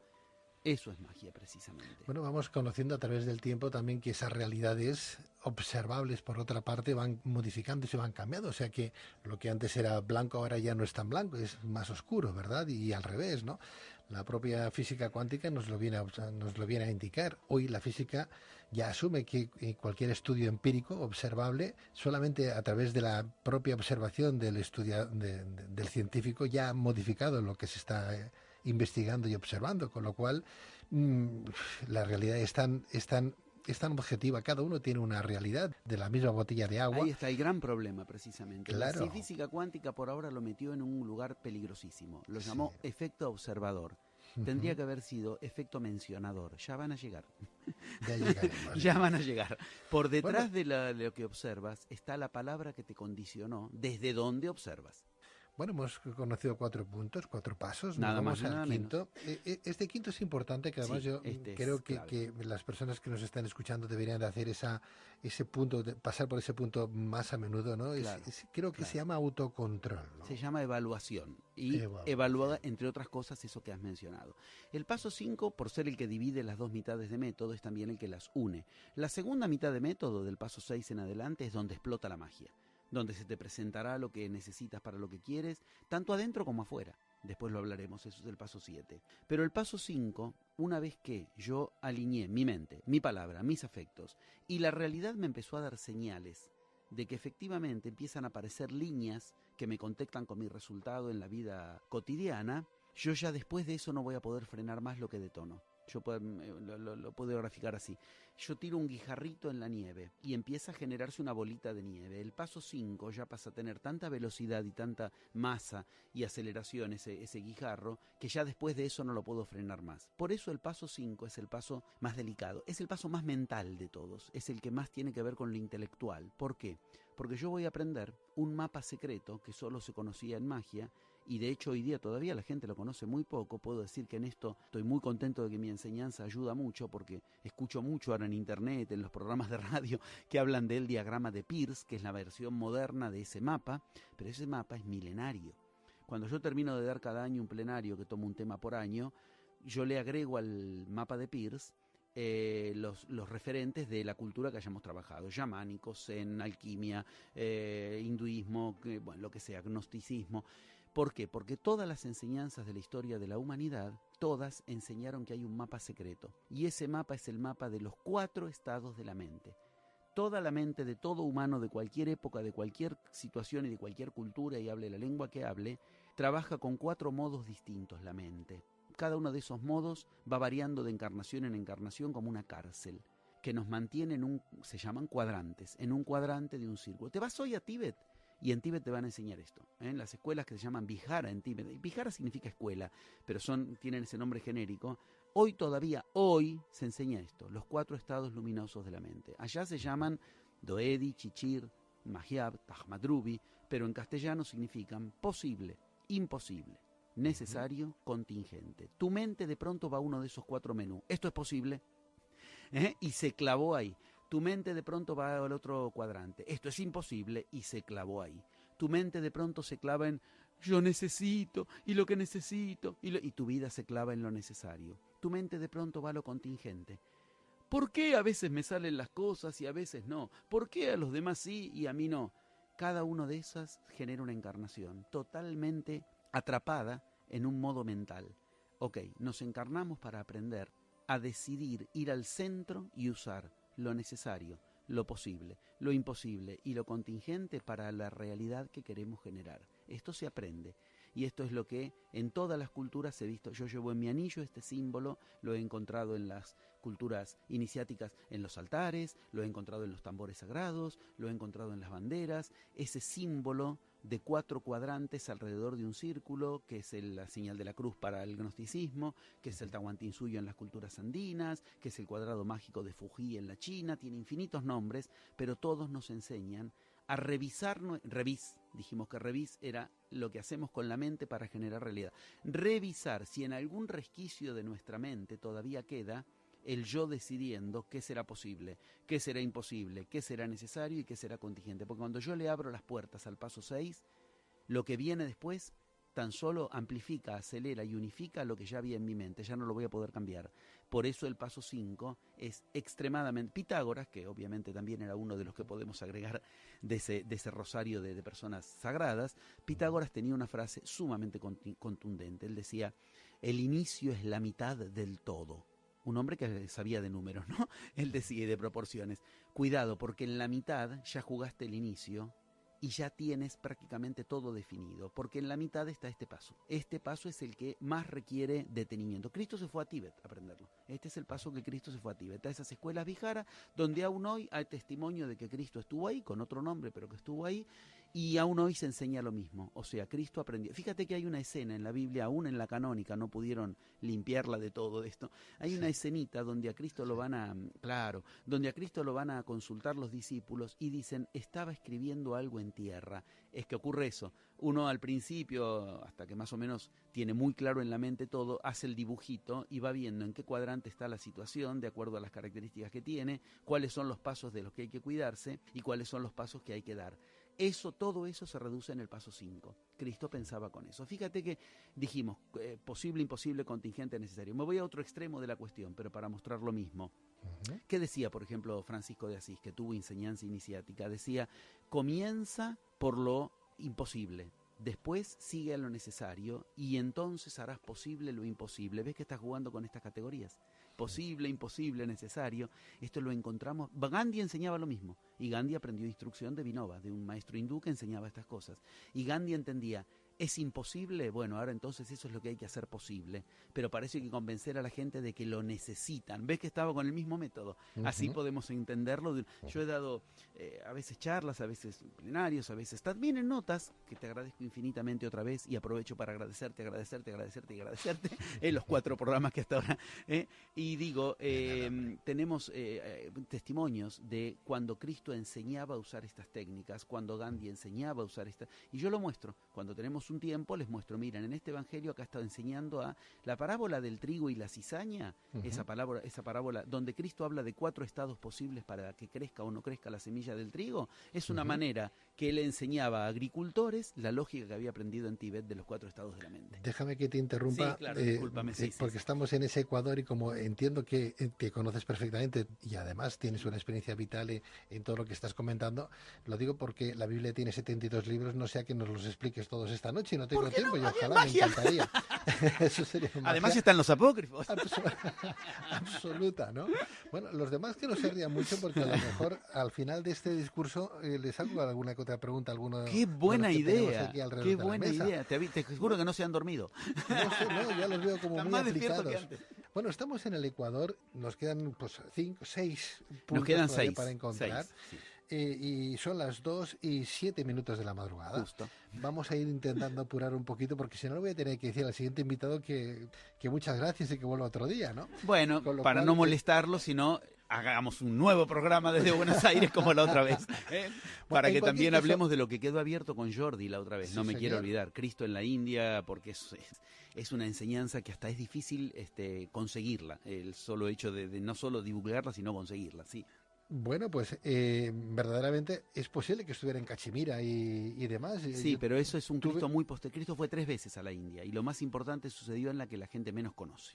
Eso es magia, precisamente. Bueno, vamos conociendo a través del tiempo también que esas realidades observables, por otra parte, van modificándose y van cambiando. O sea que lo que antes era blanco ahora ya no es tan blanco, es más oscuro, ¿verdad? Y al revés, ¿no? La propia física cuántica nos lo viene a indicar. Hoy la física ya asume que cualquier estudio empírico observable, solamente a través de la propia observación del científico, ya ha modificado lo que se está investigando y observando, con lo cual la realidad es tan objetiva. Cada uno tiene una realidad de la misma botella de agua. Ahí está el gran problema, precisamente. Claro. La física cuántica por ahora lo metió en un lugar peligrosísimo. Lo llamó efecto observador. Tendría que haber sido efecto mencionador. Ya van a llegar. Ya llegaremos. Ya van a llegar. Por detrás de lo que observas está la palabra que te condicionó desde donde observas. Bueno, hemos conocido 4 puntos, 4 pasos. Nada Vamos más, al nada quinto. Este quinto es importante, que además yo creo que las personas que nos están escuchando deberían de hacer ese punto, de pasar por ese punto más a menudo, ¿no? Claro, creo que se llama autocontrol, ¿no? Se llama evaluación y evalúa, entre otras cosas, eso que has mencionado. El paso 5, por ser el que divide las dos mitades de método, es también el que las une. La segunda mitad de método, del paso 6 en adelante, es donde explota la magia, donde se te presentará lo que necesitas para lo que quieres, tanto adentro como afuera. Después lo hablaremos, eso es el paso 7. Pero el paso 5, una vez que yo alineé mi mente, mi palabra, mis afectos, y la realidad me empezó a dar señales de que efectivamente empiezan a aparecer líneas que me contactan con mi resultado en la vida cotidiana, yo ya después de eso no voy a poder frenar más lo que detono. Yo lo puedo graficar así. Yo tiro un guijarrito en la nieve y empieza a generarse una bolita de nieve. El paso 5 ya pasa a tener tanta velocidad y tanta masa y aceleración ese guijarro, que ya después de eso no lo puedo frenar más. Por eso el paso 5 es el paso más delicado, es el paso más mental de todos, es el que más tiene que ver con lo intelectual. ¿Por qué? Porque yo voy a aprender un mapa secreto que solo se conocía en magia, y de hecho hoy día todavía la gente lo conoce muy poco. Puedo decir que en esto estoy muy contento de que mi enseñanza ayuda mucho, porque escucho mucho ahora en internet, en los programas de radio, que hablan del diagrama de Peirce, que es la versión moderna de ese mapa, pero ese mapa es milenario. Cuando yo termino de dar cada año un plenario, que tomo un tema por año, yo le agrego al mapa de Peirce los referentes de la cultura que hayamos trabajado: yamánico, zen, alquimia, hinduismo, bueno, lo que sea, gnosticismo. ¿Por qué? Porque todas las enseñanzas de la historia de la humanidad, todas enseñaron que hay un mapa secreto, y ese mapa es el mapa de los 4 estados de la mente. Toda la mente de todo humano, de cualquier época, de cualquier situación y de cualquier cultura, y hable la lengua que hable, trabaja con 4 modos distintos la mente. cada uno de esos modos va variando de encarnación en encarnación como una cárcel, que nos mantiene se llaman cuadrantes, en un cuadrante de un círculo. Te vas hoy a Tíbet, y en Tíbet te van a enseñar esto, en las escuelas que se llaman Vihara en Tíbet. Vihara significa escuela, pero tienen ese nombre genérico. Hoy se enseña esto, los 4 estados luminosos de la mente. Allá se llaman Doedi, Chichir, Mahyab, Tahmadrubi, pero en castellano significan posible, imposible, necesario, contingente. Tu mente de pronto va a uno de esos 4 menús. ¿Esto es posible? Y se clavó ahí. Tu mente de pronto va al otro cuadrante. Esto es imposible y se clavó ahí. Tu mente de pronto se clava en yo necesito y lo que necesito y tu vida se clava en lo necesario. Tu mente de pronto va a lo contingente. ¿Por qué a veces me salen las cosas y a veces no? ¿Por qué a los demás sí y a mí no? Cada una de esas genera una encarnación totalmente atrapada en un modo mental. Ok, nos encarnamos para aprender a decidir ir al centro y usar lo necesario, lo posible, lo imposible y lo contingente para la realidad que queremos generar. Esto se aprende y esto es lo que en todas las culturas he visto. Yo llevo en mi anillo este símbolo, lo he encontrado en las culturas iniciáticas, en los altares, lo he encontrado en los tambores sagrados, lo he encontrado en las banderas, ese símbolo de 4 cuadrantes alrededor de un círculo, que es la señal de la cruz para el gnosticismo, que es el Tahuantinsuyo en las culturas andinas, que es el cuadrado mágico de Fuji en la China, tiene infinitos nombres, pero todos nos enseñan a revisar, dijimos que revis era lo que hacemos con la mente para generar realidad. Revisar si en algún resquicio de nuestra mente todavía queda el yo decidiendo qué será posible, qué será imposible, qué será necesario y qué será contingente. Porque cuando yo le abro las puertas al paso 6, lo que viene después tan solo amplifica, acelera y unifica lo que ya había en mi mente, ya no lo voy a poder cambiar. Por eso el paso 5 es extremadamente... Pitágoras, que obviamente también era uno de los que podemos agregar de ese rosario de personas sagradas, Pitágoras tenía una frase sumamente contundente. Él decía, el inicio es la mitad del todo. Un hombre que sabía de números, ¿no? Él decía, de proporciones. Cuidado, porque en la mitad ya jugaste el inicio y ya tienes prácticamente todo definido, porque en la mitad está este paso. Este paso es el que más requiere detenimiento. Cristo se fue a Tíbet a aprenderlo. Este es el paso que Cristo se fue a Tíbet, a esas escuelas Vihara, donde aún hoy hay testimonio de que Cristo estuvo ahí, con otro nombre, pero que estuvo ahí, y aún hoy se enseña lo mismo. O sea, Cristo aprendió. Fíjate que hay una escena en la Biblia, aún en la canónica, no pudieron limpiarla de todo esto. Hay una escenita donde a Cristo lo van a consultar los discípulos y dicen, estaba escribiendo algo en tierra. Es que ocurre eso. Uno al principio, hasta que más o menos tiene muy claro en la mente todo, hace el dibujito y va viendo en qué cuadrante está la situación, de acuerdo a las características que tiene, cuáles son los pasos de los que hay que cuidarse y cuáles son los pasos que hay que dar. Todo eso se reduce en el paso 5. Cristo pensaba con eso. Fíjate que dijimos, posible, imposible, contingente, necesario. Me voy a otro extremo de la cuestión, pero para mostrar lo mismo. ¿Qué decía, por ejemplo, Francisco de Asís, que tuvo enseñanza iniciática? Decía, comienza por lo imposible, después sigue a lo necesario y entonces harás posible lo imposible. ¿Ves que estás jugando con estas categorías? Posible, imposible, necesario. Esto lo encontramos. Gandhi enseñaba lo mismo. Y Gandhi aprendió instrucción de Vinoba, de un maestro hindú que enseñaba estas cosas. Y Gandhi entendía, ¿es imposible? Bueno, ahora entonces eso es lo que hay que hacer posible. Pero parece que convencer a la gente de que lo necesitan. ¿Ves que estaba con el mismo método? Así podemos entenderlo. Yo he dado a veces charlas, a veces plenarios, a veces también en notas, que te agradezco infinitamente otra vez y aprovecho para agradecerte en los 4 programas que hasta ahora... Y digo, tenemos testimonios de cuando Cristo enseñaba a usar estas técnicas, cuando Gandhi enseñaba a usar estas... Y yo lo muestro. Cuando tenemos un tiempo, les muestro, miren, en este evangelio acá está enseñando a la parábola del trigo y la cizaña, esa parábola donde Cristo habla de 4 estados posibles para que crezca o no crezca la semilla del trigo. Es una manera que él enseñaba a agricultores la lógica que había aprendido en Tíbet de los 4 estados de la mente. Déjame que te interrumpa, sí, claro, discúlpame, porque estamos en ese Ecuador y como entiendo que te conoces perfectamente y además tienes una experiencia vital en todo lo que estás comentando, lo digo porque la Biblia tiene 72 libros, no sea que nos los expliques todos esta noche y no tengo tiempo y ojalá, me encantaría. Eso sería Además magia están los apócrifos. absoluta, ¿no? Bueno, los demás que no se rían mucho porque a lo mejor al final de este discurso les hago alguna que otra pregunta a alguno ¡Qué de los buena que tenemos idea! aquí alrededor ¡Qué de la buena mesa. idea! Te juro que no se han dormido. No sé, no, ya los veo como Están muy más despiertos que aplicados. antes. Bueno, estamos en el Ecuador, nos quedan pues 6 Nos puntos quedan todavía 6. para encontrar. 6, sí, Y son las 2:07 de la madrugada. justo. Vamos a ir intentando apurar un poquito porque si no le voy a tener que decir al siguiente invitado que muchas gracias y que vuelva otro día, ¿no? Bueno, Con lo para cual, no molestarlo, sino hagamos un nuevo programa desde Buenos Aires como la otra vez. Para en que cualquier también caso- hablemos de lo que quedó abierto con Jordi la otra vez. Sí, No me quiero señor. olvidar. Cristo en la India, porque es una enseñanza que hasta es difícil conseguirla. El solo hecho de no solo divulgarla, sino conseguirla. Sí. Bueno, pues verdaderamente es posible que estuviera en Cachemira y demás. Sí, Yo pero eso es un tuve- Cristo muy posterior. Cristo fue 3 veces a la India y lo más importante sucedió en la que la gente menos conoce.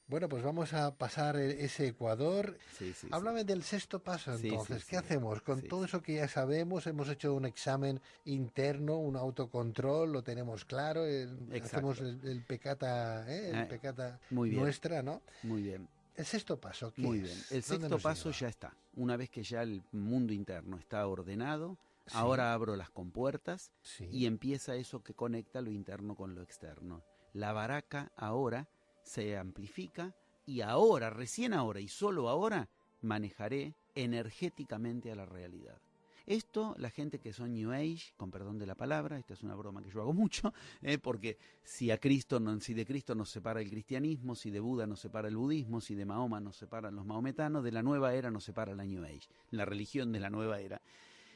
Bueno, pues vamos a pasar ese Ecuador. Sí, sí, Háblame del sexto paso, Sí, entonces. sí, ¿Qué sí. hacemos? Con Sí, todo sí. eso que ya sabemos, hemos hecho un examen interno, un autocontrol, lo tenemos claro, hacemos Exacto. el pecata, el Eh, pecata Muy bien, nuestra, ¿no? muy bien. El sexto paso, ¿qué Muy es? bien. El ¿Dónde sexto nos paso lleva? ya está. Una vez que ya el mundo interno está ordenado, Sí, ahora abro las compuertas sí, y empieza eso que conecta lo interno con lo externo. La baraca ahora se amplifica y ahora, recién ahora y solo ahora, manejaré energéticamente a la realidad. Esto, la gente que son New Age, con perdón de la palabra, esta es una broma que yo hago mucho, porque si de Cristo nos separa el cristianismo, si de Buda nos separa el budismo, si de Mahoma nos separan los maometanos, de la nueva era nos separa la New Age, la religión de la nueva era.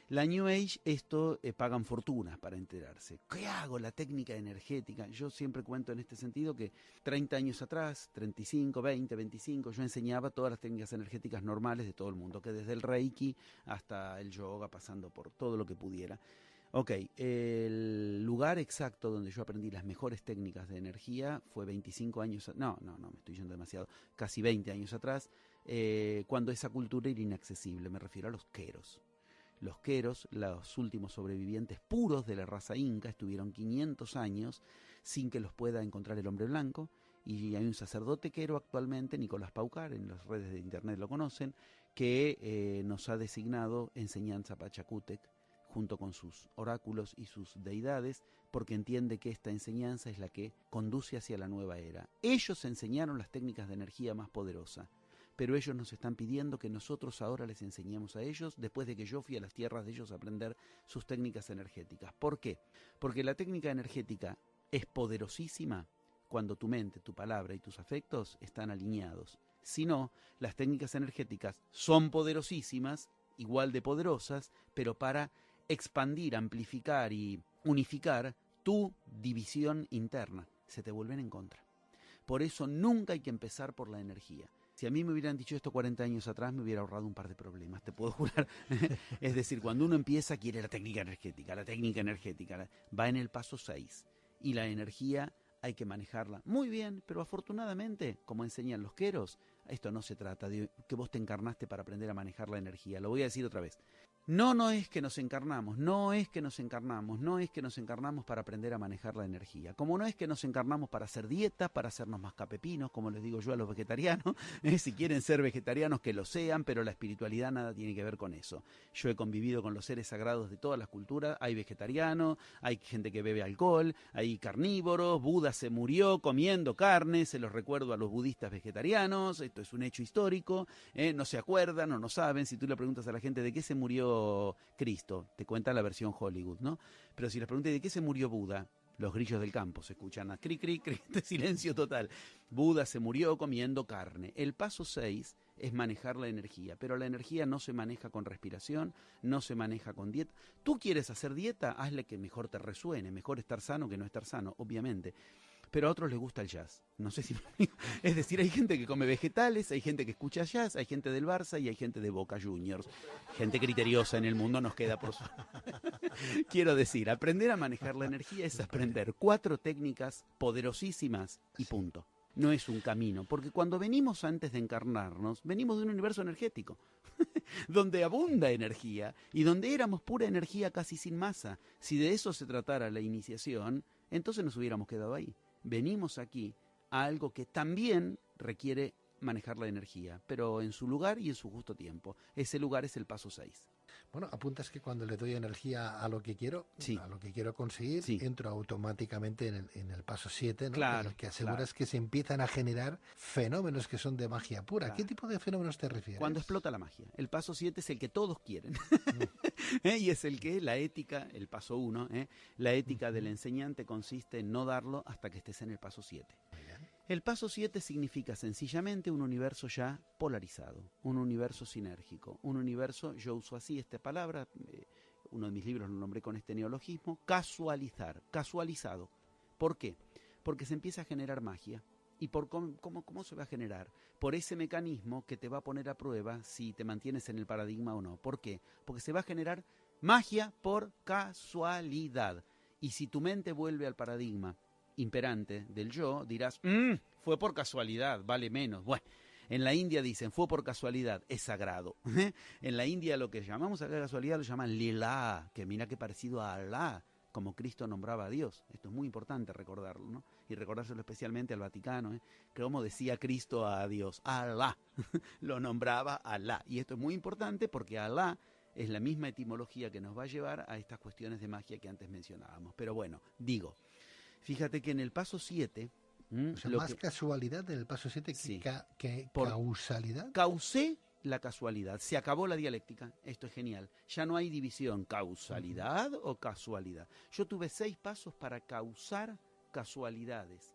La New Age, pagan fortunas para enterarse. ¿Qué hago? La técnica energética. Yo siempre cuento en este sentido que 30 años atrás, 35, 20, 25, yo enseñaba todas las técnicas energéticas normales de todo el mundo, que desde el Reiki hasta el yoga, pasando por todo lo que pudiera. Ok, el lugar exacto donde yo aprendí las mejores técnicas de energía fue 25 años, no, me estoy yendo demasiado, casi 20 años atrás, cuando esa cultura era inaccesible, me refiero a los queros. Los queros, los últimos sobrevivientes puros de la raza inca, estuvieron 500 años sin que los pueda encontrar el hombre blanco, y hay un sacerdote quero actualmente, Nicolás Paucar, en las redes de internet lo conocen, que nos ha designado enseñanza Pachacútec, junto con sus oráculos y sus deidades, porque entiende que esta enseñanza es la que conduce hacia la nueva era. Ellos enseñaron las técnicas de energía más poderosa, pero ellos nos están pidiendo que nosotros ahora les enseñemos a ellos, después de que yo fui a las tierras de ellos a aprender sus técnicas energéticas. ¿Por qué? Porque la técnica energética es poderosísima cuando tu mente, tu palabra y tus afectos están alineados. Si no, las técnicas energéticas son poderosísimas, igual de poderosas, pero para expandir, amplificar y unificar tu división interna. Se te vuelven en contra. Por eso nunca hay que empezar por la energía. Si a mí me hubieran dicho esto 40 años atrás, me hubiera ahorrado un par de problemas, te puedo jurar. Es decir, cuando uno empieza, quiere la técnica energética va en el paso 6. Y la energía hay que manejarla muy bien, pero afortunadamente, como enseñan los queros, esto no se trata de que vos te encarnaste para aprender a manejar la energía. Lo voy a decir otra vez. No es que nos encarnamos para aprender a manejar la energía. Como no es que nos encarnamos para hacer dietas, para hacernos más capepinos, como les digo yo a los vegetarianos. Si quieren ser vegetarianos, que lo sean, pero la espiritualidad nada tiene que ver con eso. Yo he convivido con los seres sagrados de todas las culturas. Hay vegetarianos, hay gente que bebe alcohol, hay carnívoros. Buda se murió comiendo carne, se los recuerdo a los budistas vegetarianos. Esto es un hecho histórico. No se acuerdan o no saben. Si tú le preguntas a la gente de qué se murió Cristo, te cuenta la versión Hollywood, ¿no? Pero si les pregunté de qué se murió Buda, los grillos del campo se escuchan a cri, cri, cri, de silencio total. Buda se murió comiendo carne. El paso 6 es manejar la energía, pero la energía no se maneja con respiración, no se maneja con dieta. Tú quieres hacer dieta, hazle que mejor te resuene, mejor estar sano que no estar sano, obviamente. Pero a otros les gusta el jazz. No sé si... Es decir, hay gente que come vegetales, hay gente que escucha jazz, hay gente del Barça y hay gente de Boca Juniors. Gente criteriosa en el mundo nos queda por su... Quiero decir, aprender a manejar la energía es aprender 4 técnicas poderosísimas y punto. No es un camino, porque cuando venimos antes de encarnarnos, venimos de un universo energético, donde abunda energía y donde éramos pura energía casi sin masa. Si de eso se tratara la iniciación, entonces nos hubiéramos quedado ahí. venimos aquí a algo que también requiere manejar la energía, pero en su lugar y en su justo tiempo. Ese lugar es el paso 6. Bueno, apuntas que cuando le doy energía a lo que quiero, Sí. a lo que quiero conseguir, Sí. entro automáticamente en el paso 7, ¿no? Claro, En el que aseguras que se empiezan a generar fenómenos que son de magia pura. Claro. ¿Qué tipo de fenómenos te refieres? Cuando explota la magia. El paso 7 es el que todos quieren. Y es el que la ética, el paso 1, la ética del enseñante consiste en no darlo hasta que estés en el paso 7. El paso 7 significa sencillamente un universo ya polarizado, un universo sinérgico, un universo, yo uso así esta palabra, uno de mis libros lo nombré con este neologismo, casualizar, casualizado. ¿Por qué? Porque se empieza a generar magia. ¿Y por cómo se va a generar? Por ese mecanismo que te va a poner a prueba si te mantienes en el paradigma o no. ¿Por qué? Porque se va a generar magia por casualidad. Y si tu mente vuelve al paradigma imperante del yo, dirás, fue por casualidad, vale menos. Bueno, en la India dicen, fue por casualidad, es sagrado. En la India lo que llamamos acá casualidad lo llaman lila, que mira qué parecido a Alá, como Cristo nombraba a Dios. Esto es muy importante recordarlo, ¿no? Y recordárselo especialmente al Vaticano, que como decía Cristo a Dios, Alá, lo nombraba Alá. Y esto es muy importante porque Alá es la misma etimología que nos va a llevar a estas cuestiones de magia que antes mencionábamos. Pero bueno, digo, fíjate que en el paso 7... O sea, más casualidad en el paso 7 sí, que por causalidad. Causé la casualidad. Se acabó la dialéctica. Esto es genial. Ya no hay división, causalidad o casualidad. Yo tuve 6 pasos para causar casualidades.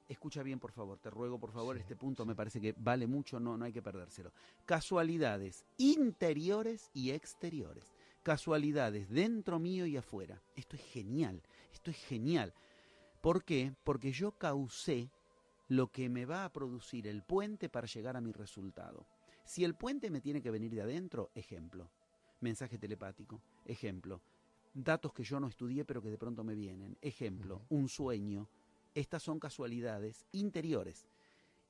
Escucha bien, por favor. Te ruego, por favor, este punto me parece que vale mucho, no hay que perdérselo. Casualidades interiores y exteriores. Casualidades dentro mío y afuera. Esto es genial. Esto es genial. ¿Por qué? Porque yo causé lo que me va a producir el puente para llegar a mi resultado. Si el puente me tiene que venir de adentro, ejemplo, mensaje telepático, ejemplo, datos que yo no estudié pero que de pronto me vienen, ejemplo, un sueño. Estas son casualidades interiores.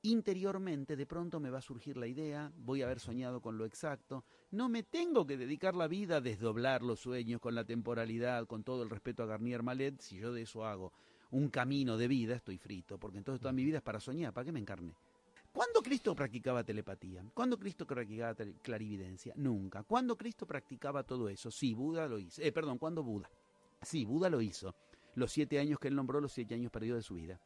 Interiormente de pronto me va a surgir la idea, voy a haber soñado con lo exacto, no me tengo que dedicar la vida a desdoblar los sueños con la temporalidad, con todo el respeto a Garnier Mallet. Si yo de eso hago un camino de vida, estoy frito, porque entonces toda mi vida es para soñar. ¿Para qué me encarné? ¿Cuándo Cristo practicaba telepatía? ¿Cuándo Cristo practicaba clarividencia? Nunca. ¿Cuándo Cristo practicaba todo eso? Sí, Buda lo hizo. ¿Cuándo Buda? Sí, Buda lo hizo. Los 7 años que él nombró, los 7 años perdidos de su vida.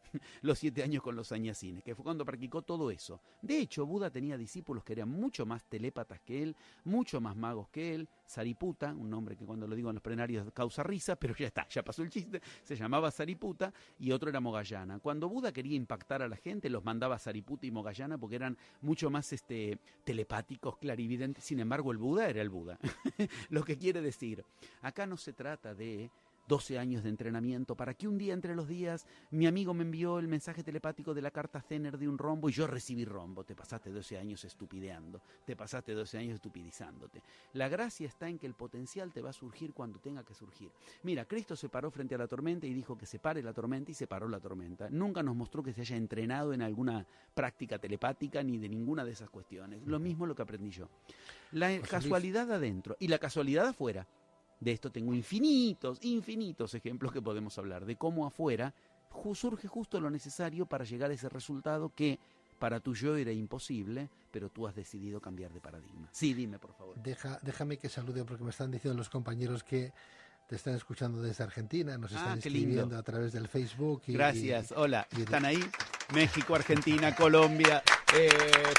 Los 7 años con los sannyasines, que fue cuando practicó todo eso. De hecho, Buda tenía discípulos que eran mucho más telépatas que él, mucho más magos que él. Sariputta, un nombre que cuando lo digo en los plenarios causa risa, pero ya está, ya pasó el chiste, se llamaba Sariputta, y otro era Moggallana. Cuando Buda quería impactar a la gente, los mandaba Sariputta y Moggallana porque eran mucho más telepáticos, clarividentes. Sin embargo, el Buda era el Buda. Lo que quiere decir, acá no se trata de 12 años de entrenamiento para que un día entre los días mi amigo me envió el mensaje telepático de la carta Zener de un rombo y yo recibí rombo. Te pasaste 12 años estupideando, te pasaste 12 años estupidizándote. La gracia está en que el potencial te va a surgir cuando tenga que surgir. Mira, Cristo se paró frente a la tormenta y dijo que se pare la tormenta y se paró la tormenta. Nunca nos mostró que se haya entrenado en alguna práctica telepática ni de ninguna de esas cuestiones. Lo mismo lo que aprendí yo. La casualidad adentro y la casualidad afuera. De esto tengo infinitos ejemplos que podemos hablar, de cómo afuera surge justo lo necesario para llegar a ese resultado que para tu yo era imposible, pero tú has decidido cambiar de paradigma. Sí, dime, por favor. Déjame que salude, porque me están diciendo los compañeros que te están escuchando desde Argentina, nos están escribiendo a través del Facebook. Gracias, hola, ¿están ahí? México, Argentina, Colombia,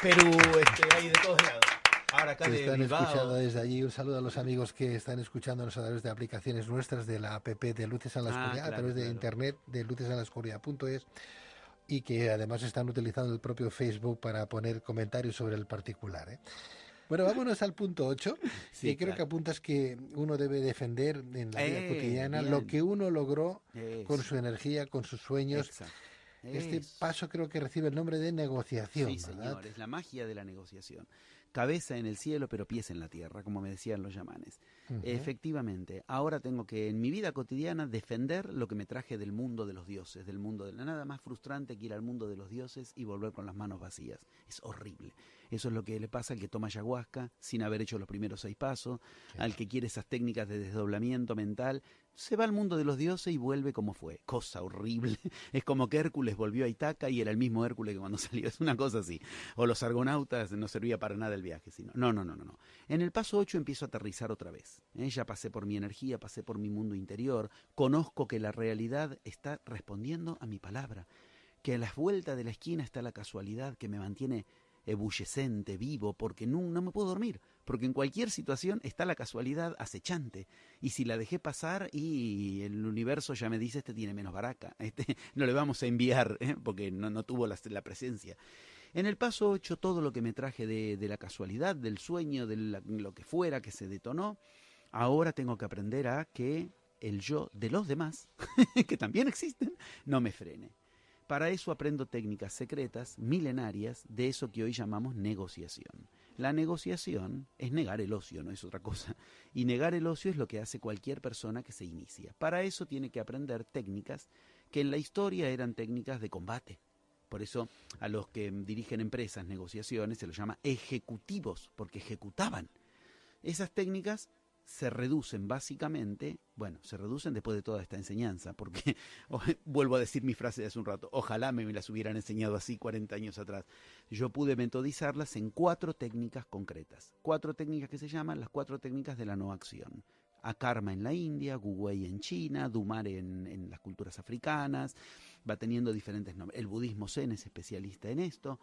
Perú, ahí de todos lados. Ahora acá que están escuchando desde allí. Un saludo a los amigos que están escuchándonos a través de aplicaciones nuestras de la app de Luces a la Oscuridad, a través de internet de lucesalascuridad.es, y que además están utilizando el propio Facebook para poner comentarios sobre el particular. Bueno, vámonos al punto 8, que creo que apuntas que uno debe defender en la vida cotidiana bien. Lo que uno logró con su energía, con sus sueños. Exacto. Este paso creo que recibe el nombre de negociación. Sí, ¿verdad? Señor, es la magia de la negociación. Cabeza en el cielo, pero pies en la tierra, como me decían los yamanes. Efectivamente, ahora tengo que en mi vida cotidiana defender lo que me traje del mundo de los dioses, del mundo de la nada más frustrante que ir al mundo de los dioses y volver con las manos vacías. Es horrible. Eso es lo que le pasa al que toma ayahuasca sin haber hecho los primeros 6 pasos, al que quiere esas técnicas de desdoblamiento mental. se va al mundo de los dioses y vuelve como fue. Cosa horrible. Es como que Hércules volvió a Ítaca y era el mismo Hércules que cuando salió. Es una cosa así. O los argonautas, no servía para nada el viaje. Sino. No. En el paso 8 empiezo a aterrizar otra vez. Ya pasé por mi energía, pasé por mi mundo interior. Conozco que la realidad está respondiendo a mi palabra. Que a las vueltas de la esquina está la casualidad que me mantiene ebullescente, vivo, porque no me puedo dormir. Porque en cualquier situación está la casualidad acechante. Y si la dejé pasar y el universo ya me dice, este tiene menos baraca, no le vamos a enviar, porque no tuvo la presencia. En el paso 8, todo lo que me traje de la casualidad, del sueño, de lo que fuera que se detonó, ahora tengo que aprender a que el yo de los demás, que también existen, no me frene. Para eso aprendo técnicas secretas, milenarias, de eso que hoy llamamos negociación. La negociación es negar el ocio, no es otra cosa. Y negar el ocio es lo que hace cualquier persona que se inicia. Para eso tiene que aprender técnicas que en la historia eran técnicas de combate. Por eso a los que dirigen empresas, negociaciones, se los llama ejecutivos, porque ejecutaban. Esas técnicas se reducen básicamente, se reducen después de toda esta enseñanza, porque vuelvo a decir mi frase de hace un rato, ojalá me las hubieran enseñado así 40 años atrás. Yo pude metodizarlas en 4 técnicas concretas, 4 técnicas que se llaman las 4 técnicas de la no acción. Akarma en la India, Gu Wei en China, Dumar en las culturas africanas, va teniendo diferentes nombres. El budismo zen es especialista en esto.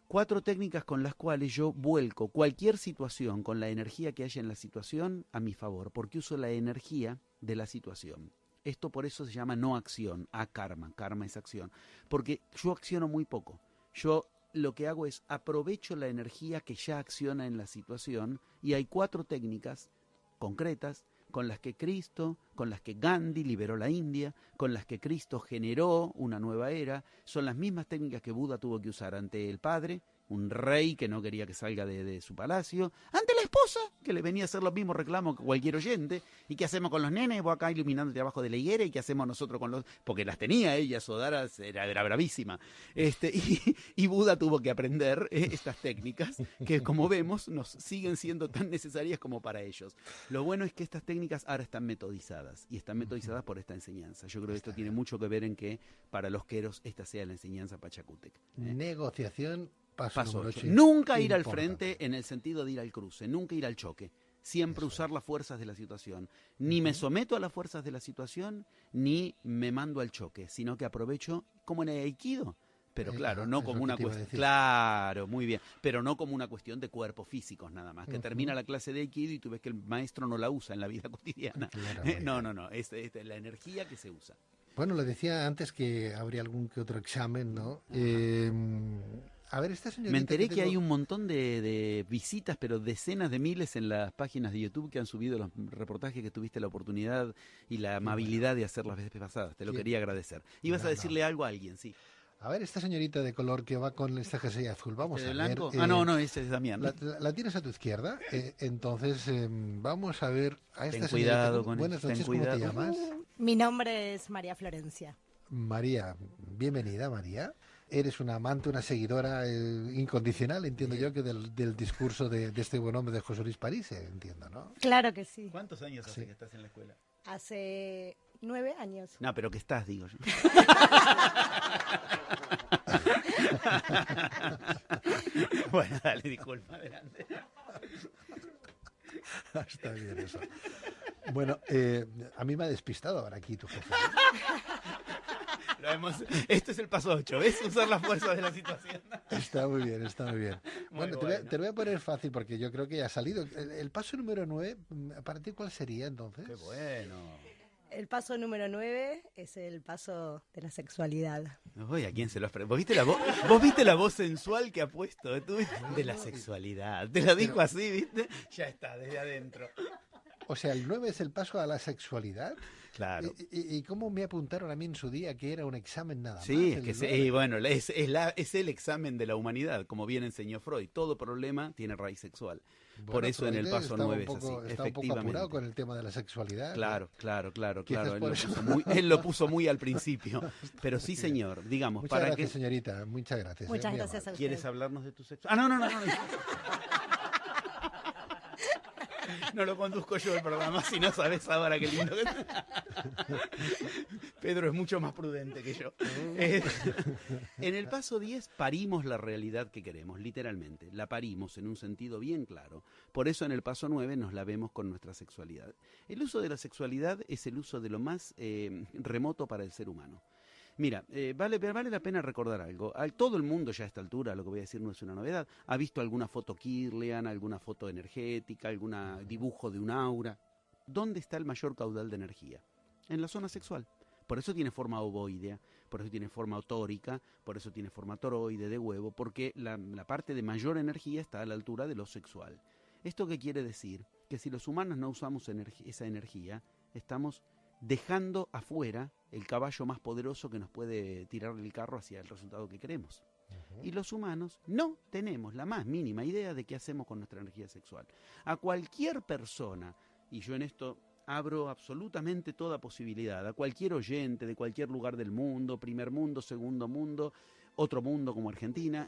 4 técnicas con las cuales yo vuelco cualquier situación con la energía que haya en la situación a mi favor, porque uso la energía de la situación. Esto por eso se llama no acción, akarma, karma es acción, porque yo acciono muy poco. Yo lo que hago es aprovecho la energía que ya acciona en la situación y hay 4 técnicas concretas con las que Cristo, con las que Gandhi liberó la India, con las que Cristo generó una nueva era, son las mismas técnicas que Buda tuvo que usar ante el padre, un rey que no quería que salga de su palacio, ante la esposa, que le venía a hacer los mismos reclamos que cualquier oyente, y qué hacemos con los nenes, vos acá iluminándote abajo de la higuera, y qué hacemos nosotros con los... porque las tenía ella, Sodara era bravísima, y Buda tuvo que aprender estas técnicas, que como vemos, nos siguen siendo tan necesarias como para ellos. Lo bueno es que estas técnicas ahora están metodizadas, y están metodizadas por esta enseñanza. Yo creo que esto tiene mucho que ver en que, para los queros, esta sea la enseñanza Pachacútec. Negociación. Paso 8. Nunca ir al frente en el sentido de ir al cruce, nunca ir al choque. Siempre usar las fuerzas de la situación. Ni me someto a las fuerzas de la situación, ni me mando al choque, sino que aprovecho como en el Aikido. Pero claro, no como una cuestión. Claro, muy bien. Pero no como una cuestión de cuerpos físicos nada más. Que termina la clase de Aikido y tú ves que el maestro no la usa en la vida cotidiana. No. Es la energía que se usa. Bueno, le decía antes que habría algún que otro examen, ¿no? A ver, esta señorita... Me enteré que hay un montón de visitas, pero decenas de miles en las páginas de YouTube que han subido los reportajes que tuviste la oportunidad y la amabilidad de hacer las veces pasadas. Te lo quería agradecer. Ibas a decirle algo a alguien, sí. A ver, esta señorita de color que va con esta jersey azul, vamos a ver. ¿Blanco? No, ese es Damián. La tienes a tu izquierda, entonces vamos a ver a esta ten cuidado señorita. Buenas noches, ¿cómo te llamas? Mi nombre es María Florencia. María, bienvenida, María. Eres una amante, una seguidora incondicional, entiendo yo, que del discurso de este buen hombre de José Luis París, entiendo, ¿no? Claro que sí. ¿Cuántos años hace que estás en la escuela? Hace 9 años. No, pero que estás, digo yo. Bueno, dale, disculpa, adelante. Está bien eso. Bueno, a mí me ha despistado ahora aquí tu jefe. Esto es el paso 8, ¿ves? Usar la fuerza de la situación. Está muy bien, está muy bien. Bueno, te lo voy a poner fácil porque yo creo que ya ha salido. El paso número 9, ¿para ti cuál sería entonces? ¡Qué bueno! El paso número 9 es el paso de la sexualidad. Uy, ¿a quién se lo has preguntado? ¿Vos viste la voz sensual que ha puesto? ¿Tú de la sexualidad? Te lo dijo así, ¿viste? Ya está, desde adentro. O sea, el 9 es el paso a la sexualidad. Claro. ¿Y cómo me apuntaron a mí en su día que era un examen nada más? Sí, es el examen de la humanidad, como bien enseñó Freud. Todo problema tiene raíz sexual. Bueno, por eso Freud en el paso 9 es así, está un poco apurado con el tema de la sexualidad. Claro. ¿no? Él lo puso muy al principio. Pero sí, señor, digamos. Muchas gracias, señorita. Muchas gracias. Muchas gracias a usted. ¿Quieres hablarnos de tu sexo? No. No lo conduzco yo el programa, si no sabes ahora qué lindo que Pedro es mucho más prudente que yo. En el paso 10 parimos la realidad que queremos, literalmente. La parimos en un sentido bien claro. Por eso en el paso 9 nos la vemos con nuestra sexualidad. El uso de la sexualidad es el uso de lo más remoto para el ser humano. Mira, vale la pena recordar algo. Todo el mundo ya a esta altura, lo que voy a decir no es una novedad, ha visto alguna foto Kirlian, alguna foto energética, algún dibujo de un aura. ¿Dónde está el mayor caudal de energía? En la zona sexual. Por eso tiene forma ovoidea, por eso tiene forma tórica, por eso tiene forma toroide de huevo, porque la parte de mayor energía está a la altura de lo sexual. ¿Esto qué quiere decir? Que si los humanos no usamos esa energía, estamos dejando afuera el caballo más poderoso que nos puede tirar el carro hacia el resultado que queremos. Y los humanos no tenemos la más mínima idea de qué hacemos con nuestra energía sexual. A cualquier persona, y yo en esto abro absolutamente toda posibilidad, a cualquier oyente de cualquier lugar del mundo, primer mundo, segundo mundo, otro mundo como Argentina,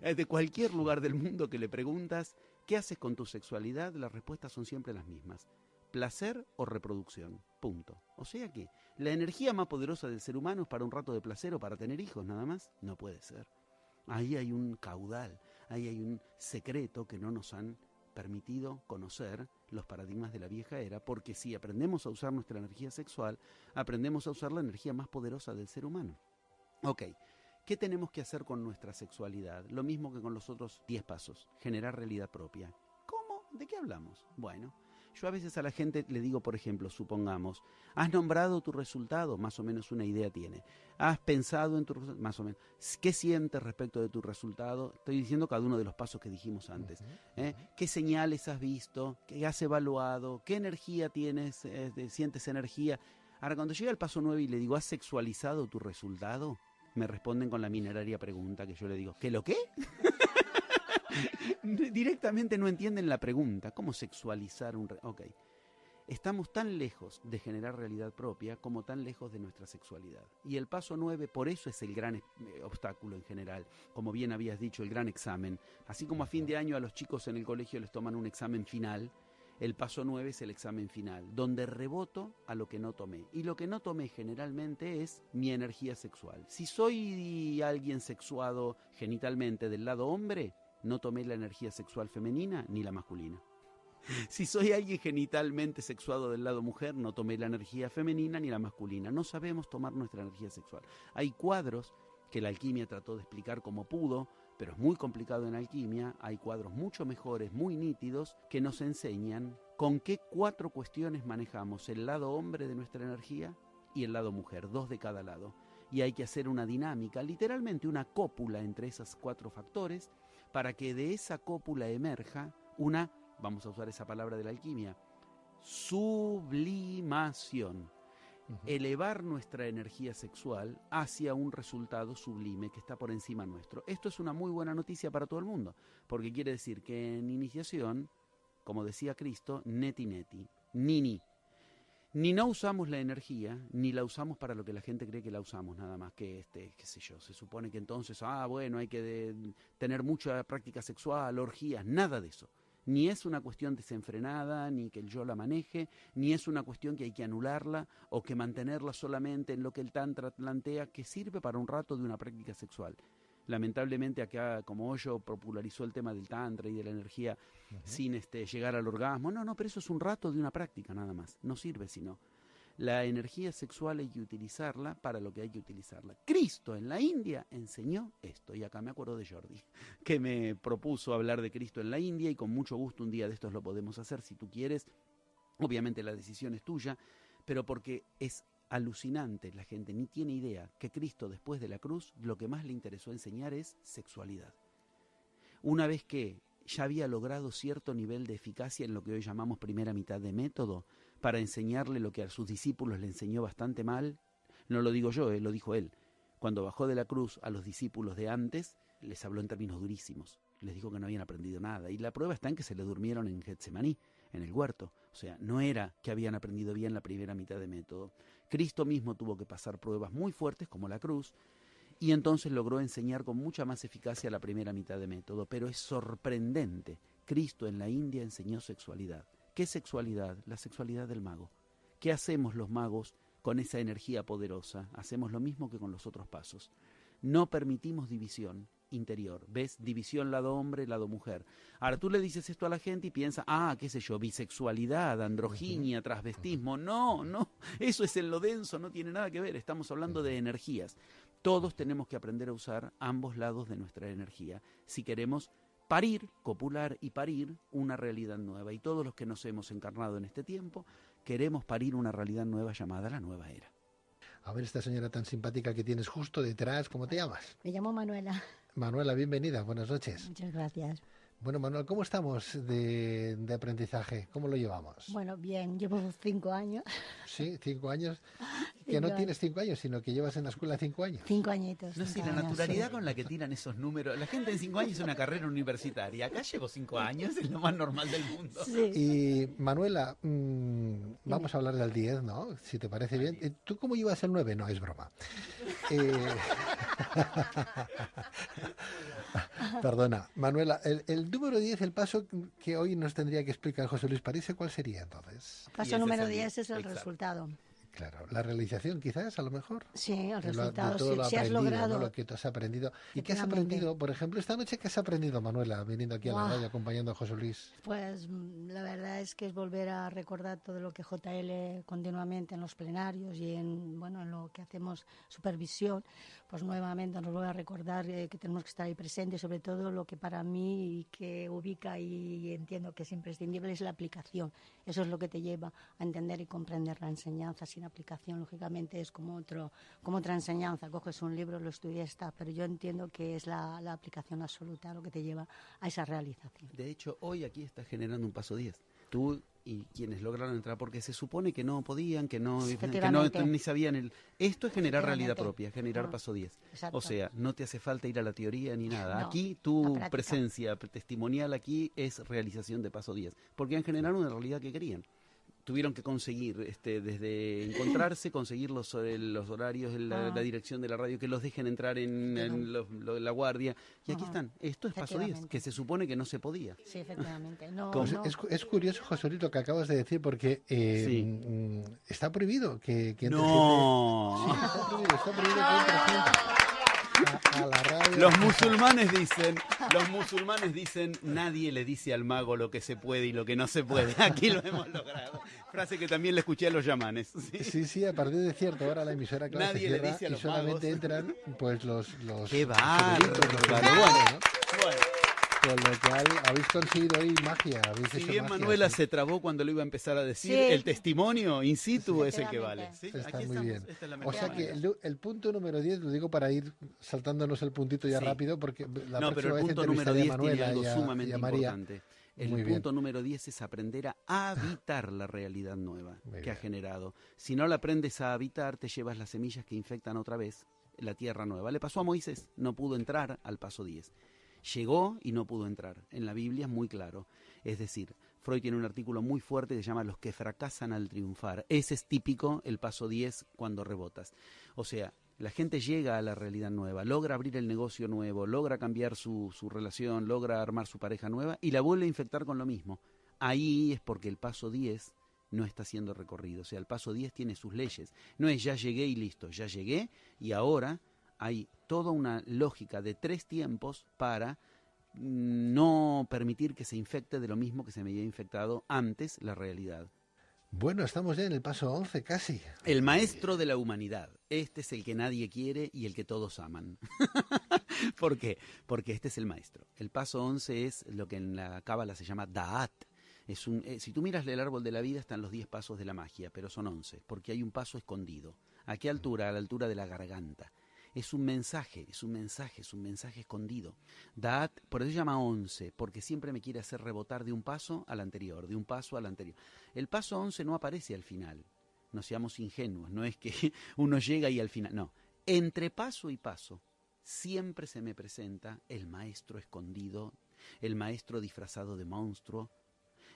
de cualquier lugar del mundo que le preguntas, ¿qué haces con tu sexualidad? Las respuestas son siempre las mismas. Placer o reproducción, punto. O sea que la energía más poderosa del ser humano es para un rato de placer o para tener hijos nada más. No puede ser. Ahí hay un caudal, ahí hay un secreto que no nos han permitido conocer los paradigmas de la vieja era, porque si aprendemos a usar nuestra energía sexual, aprendemos a usar la energía más poderosa del ser humano. Ok, ¿qué tenemos que hacer con nuestra sexualidad? Lo mismo que con los otros 10 pasos, generar realidad propia. ¿Cómo? ¿De qué hablamos? Bueno, yo a veces a la gente le digo, por ejemplo, supongamos, ¿has nombrado tu resultado? Más o menos una idea tiene. ¿Has pensado en tu resultado? Más o menos. ¿Qué sientes respecto de tu resultado? Estoy diciendo cada uno de los pasos que dijimos antes. ¿Qué señales has visto? ¿Qué has evaluado? ¿Qué energía tienes? ¿Sientes energía? Ahora, cuando llega al paso 9 y le digo, ¿has sexualizado tu resultado? Me responden con la mineraria pregunta que yo le digo, ¿qué lo qué? Directamente no entienden la pregunta. ¿Cómo sexualizar un... Ok. Estamos tan lejos de generar realidad propia como tan lejos de nuestra sexualidad. Y el paso 9, por eso es el gran obstáculo en general. Como bien habías dicho, el gran examen. Así como a fin de año a los chicos en el colegio les toman un examen final, el paso 9 es el examen final, donde reboto a lo que no tomé. Y lo que no tomé generalmente es mi energía sexual. Si soy alguien sexuado genitalmente del lado hombre, no tomé la energía sexual femenina ni la masculina. Si soy alguien genitalmente sexuado del lado mujer, no tomé la energía femenina ni la masculina. No sabemos tomar nuestra energía sexual. Hay cuadros que la alquimia trató de explicar como pudo, pero es muy complicado en alquimia. Hay cuadros mucho mejores, muy nítidos, que nos enseñan con qué 4 cuestiones manejamos el lado hombre de nuestra energía y el lado mujer, 2 de cada lado. Y hay que hacer una dinámica, literalmente una cópula entre esos 4 factores, para que de esa cópula emerja una, vamos a usar esa palabra de la alquimia, sublimación. Elevar nuestra energía sexual hacia un resultado sublime que está por encima nuestro. Esto es una muy buena noticia para todo el mundo, porque quiere decir que en iniciación, como decía Cristo, neti neti, ni no usamos la energía, ni la usamos para lo que la gente cree que la usamos, nada más que, qué sé yo, se supone que entonces, bueno, hay que tener mucha práctica sexual, orgías, nada de eso. Ni es una cuestión desenfrenada, ni que el yo la maneje, ni es una cuestión que hay que anularla o que mantenerla solamente en lo que el Tantra plantea, que sirve para un rato de una práctica sexual. Lamentablemente acá, como Osho popularizó el tema del Tantra y de la energía sin llegar al orgasmo, no, pero eso es un rato de una práctica nada más, no sirve sino. La energía sexual hay que utilizarla para lo que hay que utilizarla. Cristo en la India enseñó esto, y acá me acuerdo de Jordi, que me propuso hablar de Cristo en la India, y con mucho gusto un día de estos lo podemos hacer si tú quieres. Obviamente la decisión es tuya, pero porque es alucinante, la gente ni tiene idea que Cristo después de la cruz lo que más le interesó enseñar es sexualidad. Una vez que ya había logrado cierto nivel de eficacia en lo que hoy llamamos primera mitad de método, para enseñarle lo que a sus discípulos le enseñó bastante mal, no lo digo yo, lo dijo él. Cuando bajó de la cruz a los discípulos de antes, les habló en términos durísimos, les dijo que no habían aprendido nada, y la prueba está en que se le durmieron en Getsemaní, en el huerto. O sea, no era que habían aprendido bien la primera mitad de método. Cristo mismo tuvo que pasar pruebas muy fuertes, como la cruz, y entonces logró enseñar con mucha más eficacia la primera mitad de método. Pero es sorprendente Cristo en la India enseñó sexualidad. ¿Qué sexualidad? La sexualidad del mago. ¿Qué hacemos los magos con esa energía poderosa? Hacemos lo mismo que con los otros pasos. No permitimos división interior. ¿Ves? División lado hombre, lado mujer. Ahora tú le dices esto a la gente y piensa, qué sé yo, bisexualidad, androginia, transvestismo. No, eso es en lo denso, no tiene nada que ver. Estamos hablando de energías. Todos tenemos que aprender a usar ambos lados de nuestra energía si queremos parir, copular y parir una realidad nueva. Y todos los que nos hemos encarnado en este tiempo queremos parir una realidad nueva llamada la nueva era. A ver, esta señora tan simpática que tienes justo detrás, ¿cómo te llamas? Me llamo Manuela. Manuela, bienvenida, buenas noches. Muchas gracias. Bueno, Manuel, ¿cómo estamos de aprendizaje? ¿Cómo lo llevamos? Bueno, bien, llevo 5 años. Sí, 5 años. Que no tienes 5 años, sino que llevas en la escuela 5 años. 5 añitos. No sé, la naturalidad con la que tiran esos números. La gente en 5 años es una carrera universitaria. Acá llevo 5 años, es lo más normal del mundo. Sí. Y Manuela, vamos a hablar del 10, ¿no? Si te parece bien. ¿Tú cómo llevas el 9? No, es broma. Perdona, Manuela, el número 10, el paso que hoy nos tendría que explicar José Luis París, ¿cuál sería entonces? Paso número 10 es el resultado. Claro, la realización quizás, a lo mejor. Sí, el De resultado, todo lo si has aprendido, logrado. ¿no? Lo que tú has aprendido. ¿Y qué has aprendido, por ejemplo, esta noche? ¿Qué has aprendido, Manuela, viniendo aquí a la radio, acompañando a José Luis? Pues la verdad es que es volver a recordar todo lo que JL continuamente en los plenarios y en lo que hacemos supervisión, pues nuevamente nos vuelve a recordar que tenemos que estar ahí presentes, sobre todo lo que para mí y que ubica y entiendo que es imprescindible es la aplicación. Eso es lo que te lleva a entender y comprender la enseñanza. Sin aplicación, lógicamente, es como otra enseñanza. Coges un libro, lo estudias, está, pero yo entiendo que es la aplicación absoluta lo que te lleva a esa realización. De hecho, hoy aquí estás generando un paso 10. Tú y quienes lograron entrar, porque se supone que no podían, que no ni sabían. Esto es generar realidad propia, generar paso 10. Exacto. O sea, no te hace falta ir a la teoría ni nada. No, aquí tu presencia testimonial aquí es realización de paso 10, porque han generado una realidad que querían. Tuvieron que conseguir, desde encontrarse, conseguir los horarios, la dirección de la radio, que los dejen entrar en la guardia. Y aquí están. Esto es paso 10, que se supone que no se podía. Sí, efectivamente. No. Es curioso, José Luis, lo que acabas de decir, porque está prohibido que entre no. gente. Sí, está prohibido que entre gente a la radio. Los musulmanes dicen, nadie le dice al mago lo que se puede y lo que no se puede. Aquí lo hemos logrado. Frase que también le escuché a los yamanes. Sí, a partir de cierta hora la emisora clase nadie cierra le dice a y los solamente magos. entran pues los ¡qué bárbaro! Bueno. Con lo cual habéis conseguido hoy magia. Si bien magia, Manuela se trabó cuando lo iba a empezar a decir, el testimonio in situ es el que vale. ¿Sí? Está muy bien. O sea que el punto número 10, lo digo para ir saltándonos el puntito ya rápido, porque la próxima vez punto número 10 Manuela tiene algo y sumamente María. Importante. El punto número 10 es aprender a habitar la realidad nueva que ha generado. Si no la aprendes a habitar, te llevas las semillas que infectan otra vez la tierra nueva. Le pasó a Moisés, no pudo entrar al paso 10. Llegó y no pudo entrar. En la Biblia es muy claro. Es decir, Freud tiene un artículo muy fuerte que se llama Los que fracasan al triunfar. Ese es típico, el paso 10, cuando rebotas. O sea, la gente llega a la realidad nueva, logra abrir el negocio nuevo, logra cambiar su relación, logra armar su pareja nueva y la vuelve a infectar con lo mismo. Ahí es porque el paso 10 no está siendo recorrido. O sea, el paso 10 tiene sus leyes. No es ya llegué y listo. Ya llegué y ahora hay toda una lógica de 3 tiempos para no permitir que se infecte de lo mismo que se me había infectado antes la realidad. Bueno, estamos ya en el paso 11 casi. El maestro de la humanidad. Este es el que nadie quiere y el que todos aman. ¿Por qué? Porque este es el maestro. El paso 11 es lo que en la cábala se llama Da'at. Si tú miras el árbol de la vida están los 10 pasos de la magia, pero son 11, porque hay un paso escondido. ¿A qué altura? A la altura de la garganta. Es un mensaje escondido. Da'at, por eso se llama 11, porque siempre me quiere hacer rebotar de un paso al anterior, de un paso al anterior. El paso 11 no aparece al final, no seamos ingenuos, no es que uno llega y al final, no. Entre paso y paso, siempre se me presenta el maestro escondido, el maestro disfrazado de monstruo,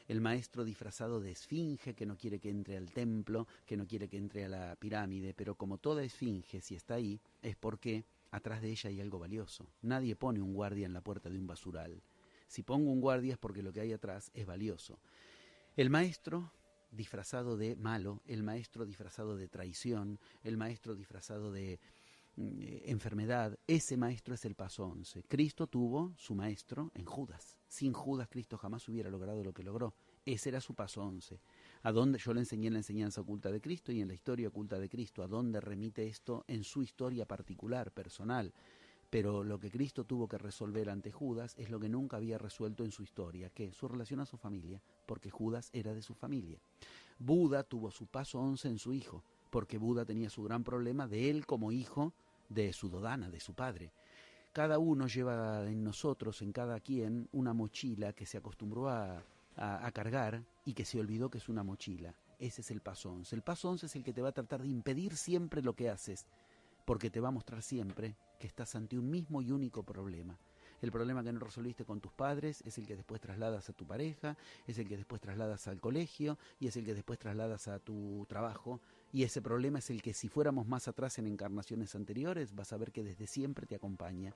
el maestro disfrazado de esfinge que no quiere que entre al templo, que no quiere que entre a la pirámide, pero como toda esfinge, si está ahí, es porque atrás de ella hay algo valioso. Nadie pone un guardia en la puerta de un basural. Si pongo un guardia es porque lo que hay atrás es valioso. El maestro disfrazado de malo, el maestro disfrazado de traición, el maestro disfrazado de enfermedad, ese maestro es el paso 11. Cristo tuvo su maestro en Judas. Sin Judas Cristo jamás hubiera logrado lo que logró. Ese era su paso 11. ¿A dónde? Yo le enseñé en la enseñanza oculta de Cristo y en la historia oculta de Cristo. ¿A dónde remite esto en su historia particular, personal? Pero lo que Cristo tuvo que resolver ante Judas es lo que nunca había resuelto en su historia, que su relación a su familia, porque Judas era de su familia. Buda tuvo su paso 11 en su hijo, porque Buda tenía su gran problema de él como hijo de Suddhodana, de su padre. Cada uno lleva en nosotros, en cada quien, una mochila que se acostumbró a cargar y que se olvidó que es una mochila. Ese es el paso 11. El paso 11 es el que te va a tratar de impedir siempre lo que haces, porque te va a mostrar siempre que estás ante un mismo y único problema. El problema que no resolviste con tus padres es el que después trasladas a tu pareja, es el que después trasladas al colegio y es el que después trasladas a tu trabajo. Y ese problema es el que, si fuéramos más atrás en encarnaciones anteriores, vas a ver que desde siempre te acompaña.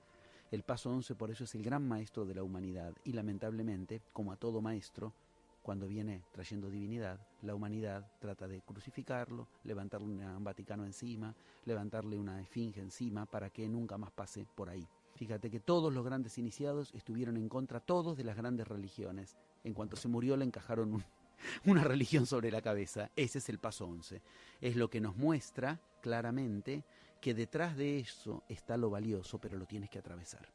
El paso 11 por eso es el gran maestro de la humanidad y lamentablemente, como a todo maestro, cuando viene trayendo divinidad, la humanidad trata de crucificarlo, levantarle un Vaticano encima, levantarle una esfinge encima para que nunca más pase por ahí. Fíjate que todos los grandes iniciados estuvieron en contra, todos, de las grandes religiones. En cuanto se murió le encajaron una religión sobre la cabeza. Ese es el paso 11. Es lo que nos muestra claramente que detrás de eso está lo valioso, pero lo tienes que atravesar.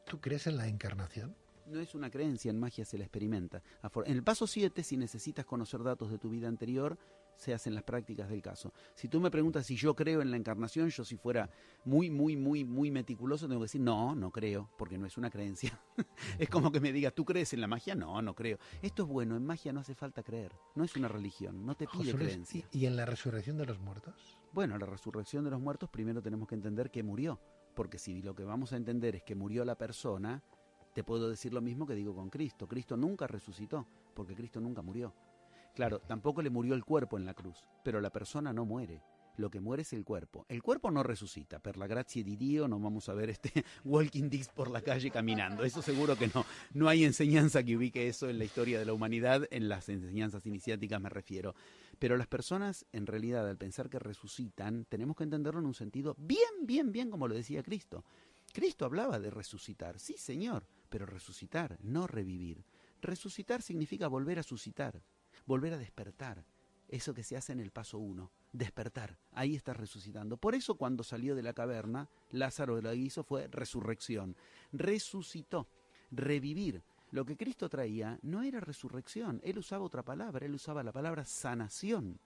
¿Tú crees en la encarnación? No es una creencia, en magia se la experimenta. En el paso 7, si necesitas conocer datos de tu vida anterior, se hacen las prácticas del caso. Si tú me preguntas si yo creo en la encarnación, yo, si fuera muy meticuloso, tengo que decir, no creo, porque no es una creencia. Es como que me digas, ¿tú crees en la magia? No creo. Esto es bueno, en magia no hace falta creer, no es una religión, no te pide creencia. ¿Y en la resurrección de los muertos? Bueno, la resurrección de los muertos, primero tenemos que entender que murió, porque si lo que vamos a entender es que murió la persona, te puedo decir lo mismo que digo con Cristo. Cristo nunca resucitó, porque Cristo nunca murió. Claro, tampoco le murió el cuerpo en la cruz, pero la persona no muere. Lo que muere es el cuerpo. El cuerpo no resucita. Per la grazie di Dio no vamos a ver Walking Dicks por la calle caminando. Eso seguro que no. No hay enseñanza que ubique eso en la historia de la humanidad, en las enseñanzas iniciáticas me refiero. Pero las personas, en realidad, al pensar que resucitan, tenemos que entenderlo en un sentido bien como lo decía Cristo. Cristo hablaba de resucitar, sí señor, pero resucitar, no revivir. Resucitar significa volver a suscitar, volver a despertar. Eso que se hace en el paso 1, despertar, ahí estás resucitando. Por eso cuando salió de la caverna, Lázaro lo que hizo fue resurrección. Resucitó, revivir. Lo que Cristo traía no era resurrección, él usaba otra palabra, él usaba la palabra sanación.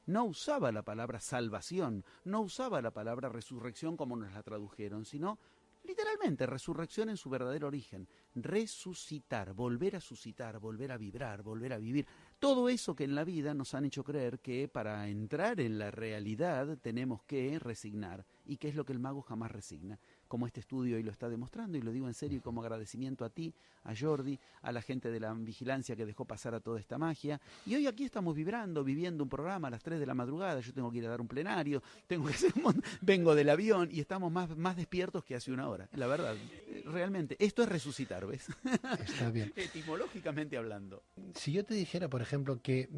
No usaba la palabra salvación, no usaba la palabra resurrección como nos la tradujeron, sino literalmente resurrección en su verdadero origen. Resucitar, volver a suscitar, volver a vibrar, volver a vivir. Todo eso que en la vida nos han hecho creer que para entrar en la realidad tenemos que resignar. ¿Y qué es lo que el mago jamás resigna? Como este estudio hoy lo está demostrando, y lo digo en serio y como agradecimiento a ti, a Jordi, a la gente de la vigilancia que dejó pasar a toda esta magia. Y hoy aquí estamos viviendo un programa a las 3 de la madrugada, yo tengo que ir a dar un plenario, tengo que hacer vengo del avión y estamos más despiertos que hace una hora. La verdad, realmente, esto es resucitar, ¿ves? Está bien. Etimológicamente hablando. Si yo te dijera, por ejemplo, que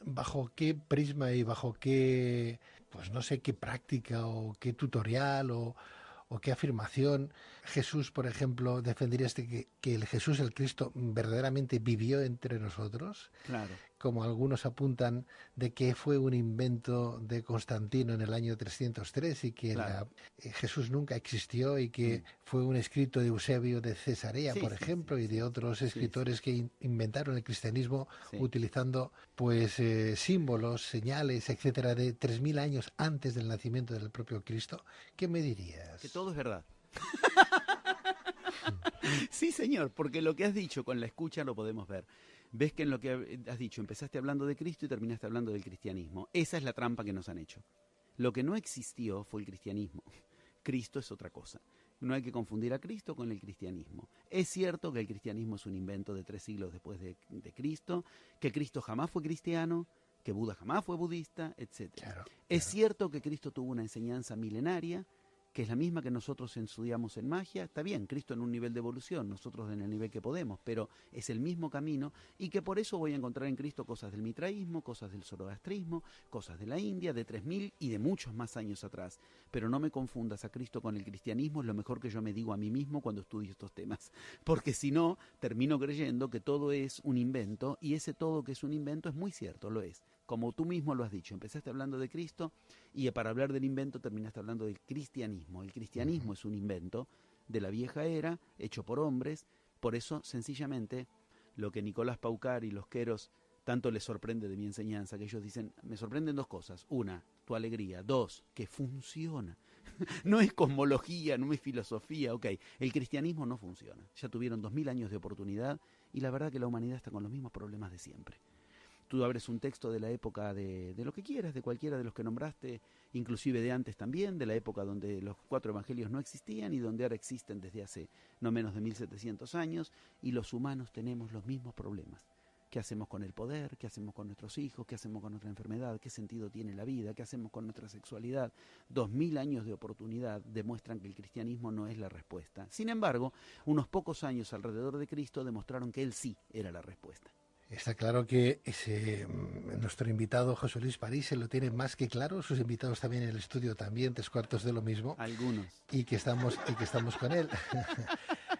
bajo qué prisma y bajo qué, pues no sé, qué práctica o qué tutorial o qué afirmación Jesús, por ejemplo, defendería que el Jesús, el Cristo, verdaderamente vivió entre nosotros. Claro. Como algunos apuntan de que fue un invento de Constantino en el año 303 y que claro. Jesús nunca existió y que fue un escrito de Eusebio de Cesarea, por ejemplo, y de otros escritores que inventaron el cristianismo utilizando pues símbolos, señales, etcétera, de 3000 años antes del nacimiento del propio Cristo. ¿Qué me dirías? Que todo es verdad. Sí, señor, porque lo que has dicho con la escucha lo podemos ver. Ves que en lo que has dicho empezaste hablando de Cristo y terminaste hablando del cristianismo. Esa es la trampa que nos han hecho. Lo que no existió fue el cristianismo. Cristo es otra cosa. No hay que confundir a Cristo con el cristianismo. Es cierto que el cristianismo es un invento de 3 siglos después de Cristo, que Cristo jamás fue cristiano, que Buda jamás fue budista, etc. Claro. Es cierto que Cristo tuvo una enseñanza milenaria, que es la misma que nosotros estudiamos en magia. Está bien, Cristo en un nivel de evolución, nosotros en el nivel que podemos, pero es el mismo camino, y que por eso voy a encontrar en Cristo cosas del mitraísmo, cosas del zoroastrismo, cosas de la India, de 3000 y de muchos más años atrás. Pero no me confundas a Cristo con el cristianismo, es lo mejor que yo me digo a mí mismo cuando estudio estos temas, porque si no, termino creyendo que todo es un invento, y ese todo que es un invento es muy cierto, lo es. Como tú mismo lo has dicho, empezaste hablando de Cristo y para hablar del invento terminaste hablando del cristianismo. El cristianismo es un invento de la vieja era, hecho por hombres. Por eso, sencillamente, lo que Nicolás Paucar y los queros tanto les sorprende de mi enseñanza, que ellos dicen, me sorprenden dos cosas. Una, tu alegría. Dos, que funciona. No es cosmología, no es filosofía, ok. El cristianismo no funciona. Ya tuvieron 2000 años de oportunidad y la verdad que la humanidad está con los mismos problemas de siempre. Tú abres un texto de la época de lo que quieras, de cualquiera de los que nombraste, inclusive de antes también, de la época donde los 4 evangelios no existían y donde ahora existen desde hace no menos de 1700 años, y los humanos tenemos los mismos problemas. ¿Qué hacemos con el poder? ¿Qué hacemos con nuestros hijos? ¿Qué hacemos con nuestra enfermedad? ¿Qué sentido tiene la vida? ¿Qué hacemos con nuestra sexualidad? 2000 años de oportunidad demuestran que el cristianismo no es la respuesta. Sin embargo, unos pocos años alrededor de Cristo demostraron que él sí era la respuesta. Está claro que nuestro invitado José Luis París se lo tiene más que claro, sus invitados también en el estudio también, 3/4 de lo mismo. Algunos. Y que estamos con él.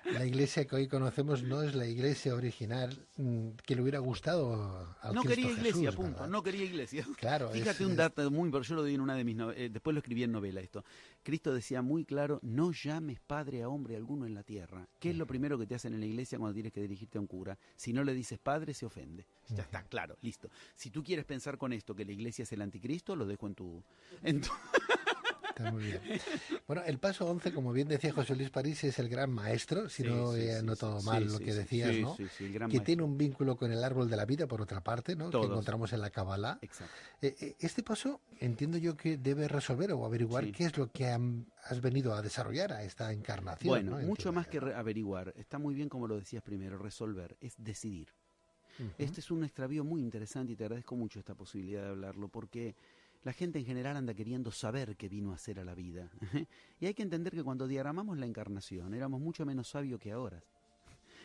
La iglesia que hoy conocemos no es la iglesia original que le hubiera gustado al No Cristo quería iglesia, Jesús, punto. ¿verdad? No quería iglesia. Claro, Fíjate un dato muy, pero yo lo di en una de mis novelas, después lo escribí en novela esto. Cristo decía muy claro, no llames padre a hombre alguno en la tierra. ¿Qué es lo primero que te hacen en la iglesia cuando tienes que dirigirte a un cura? Si no le dices padre, se ofende. Ya está, claro, listo. Si tú quieres pensar con esto que la iglesia es el anticristo, lo dejo en tu... Está muy bien. Bueno, el paso 11, como bien decía José Luis París, es el gran maestro, si no he notado mal lo que decías, ¿no? Sí, el gran que maestro. tiene un vínculo con el árbol de la vida, por otra parte, ¿no? Todos. Que encontramos en la Kabbalah. Exacto. Este paso entiendo yo que debe resolver o averiguar qué es lo que has venido a desarrollar a esta encarnación. Bueno, ¿no? mucho Entiendo más que averiguar. Está muy bien como lo decías primero, resolver, es decidir. Este es un extravío muy interesante y te agradezco mucho esta posibilidad de hablarlo, porque la gente en general anda queriendo saber qué vino a hacer a la vida. Y hay que entender que cuando diagramamos la encarnación éramos mucho menos sabios que ahora.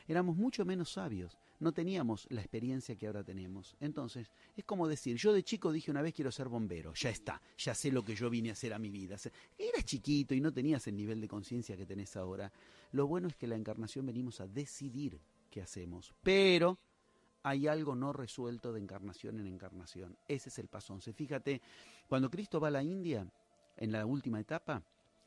Éramos mucho menos sabios, no teníamos la experiencia que ahora tenemos. Entonces, es como decir, yo de chico dije una vez quiero ser bombero, ya está, ya sé lo que yo vine a hacer a mi vida. Eras chiquito y no tenías el nivel de conciencia que tenés ahora. Lo bueno es que la encarnación venimos a decidir qué hacemos, pero hay algo no resuelto de encarnación en encarnación. Ese es el paso 11. Fíjate, cuando Cristo va a la India, en la última etapa,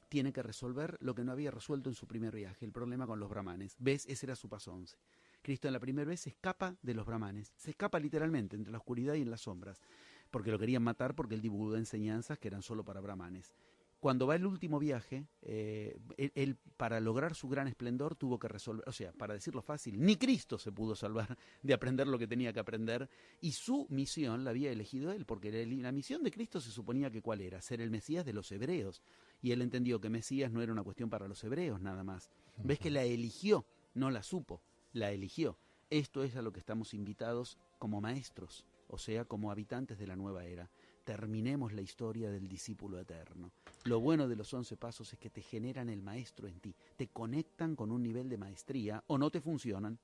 tiene que resolver lo que no había resuelto en su primer viaje, el problema con los brahmanes. ¿Ves? Ese era su paso 11. Cristo en la primera vez se escapa de los brahmanes. Se escapa literalmente entre la oscuridad y en las sombras, porque lo querían matar porque él divulgó enseñanzas que eran solo para brahmanes. Cuando va el último viaje, él para lograr su gran esplendor tuvo que resolver, o sea, para decirlo fácil, ni Cristo se pudo salvar de aprender lo que tenía que aprender, y su misión la había elegido él, porque la misión de Cristo se suponía que ¿cuál era? Ser el Mesías de los hebreos, y él entendió que Mesías no era una cuestión para los hebreos nada más. ¿Ves que la eligió? No la supo, la eligió. Esto es a lo que estamos invitados como maestros, o sea, como habitantes de la nueva era. Terminemos la historia del discípulo eterno. Lo bueno de los 11 pasos es que te generan el maestro en ti, te conectan con un nivel de maestría o no te funcionan,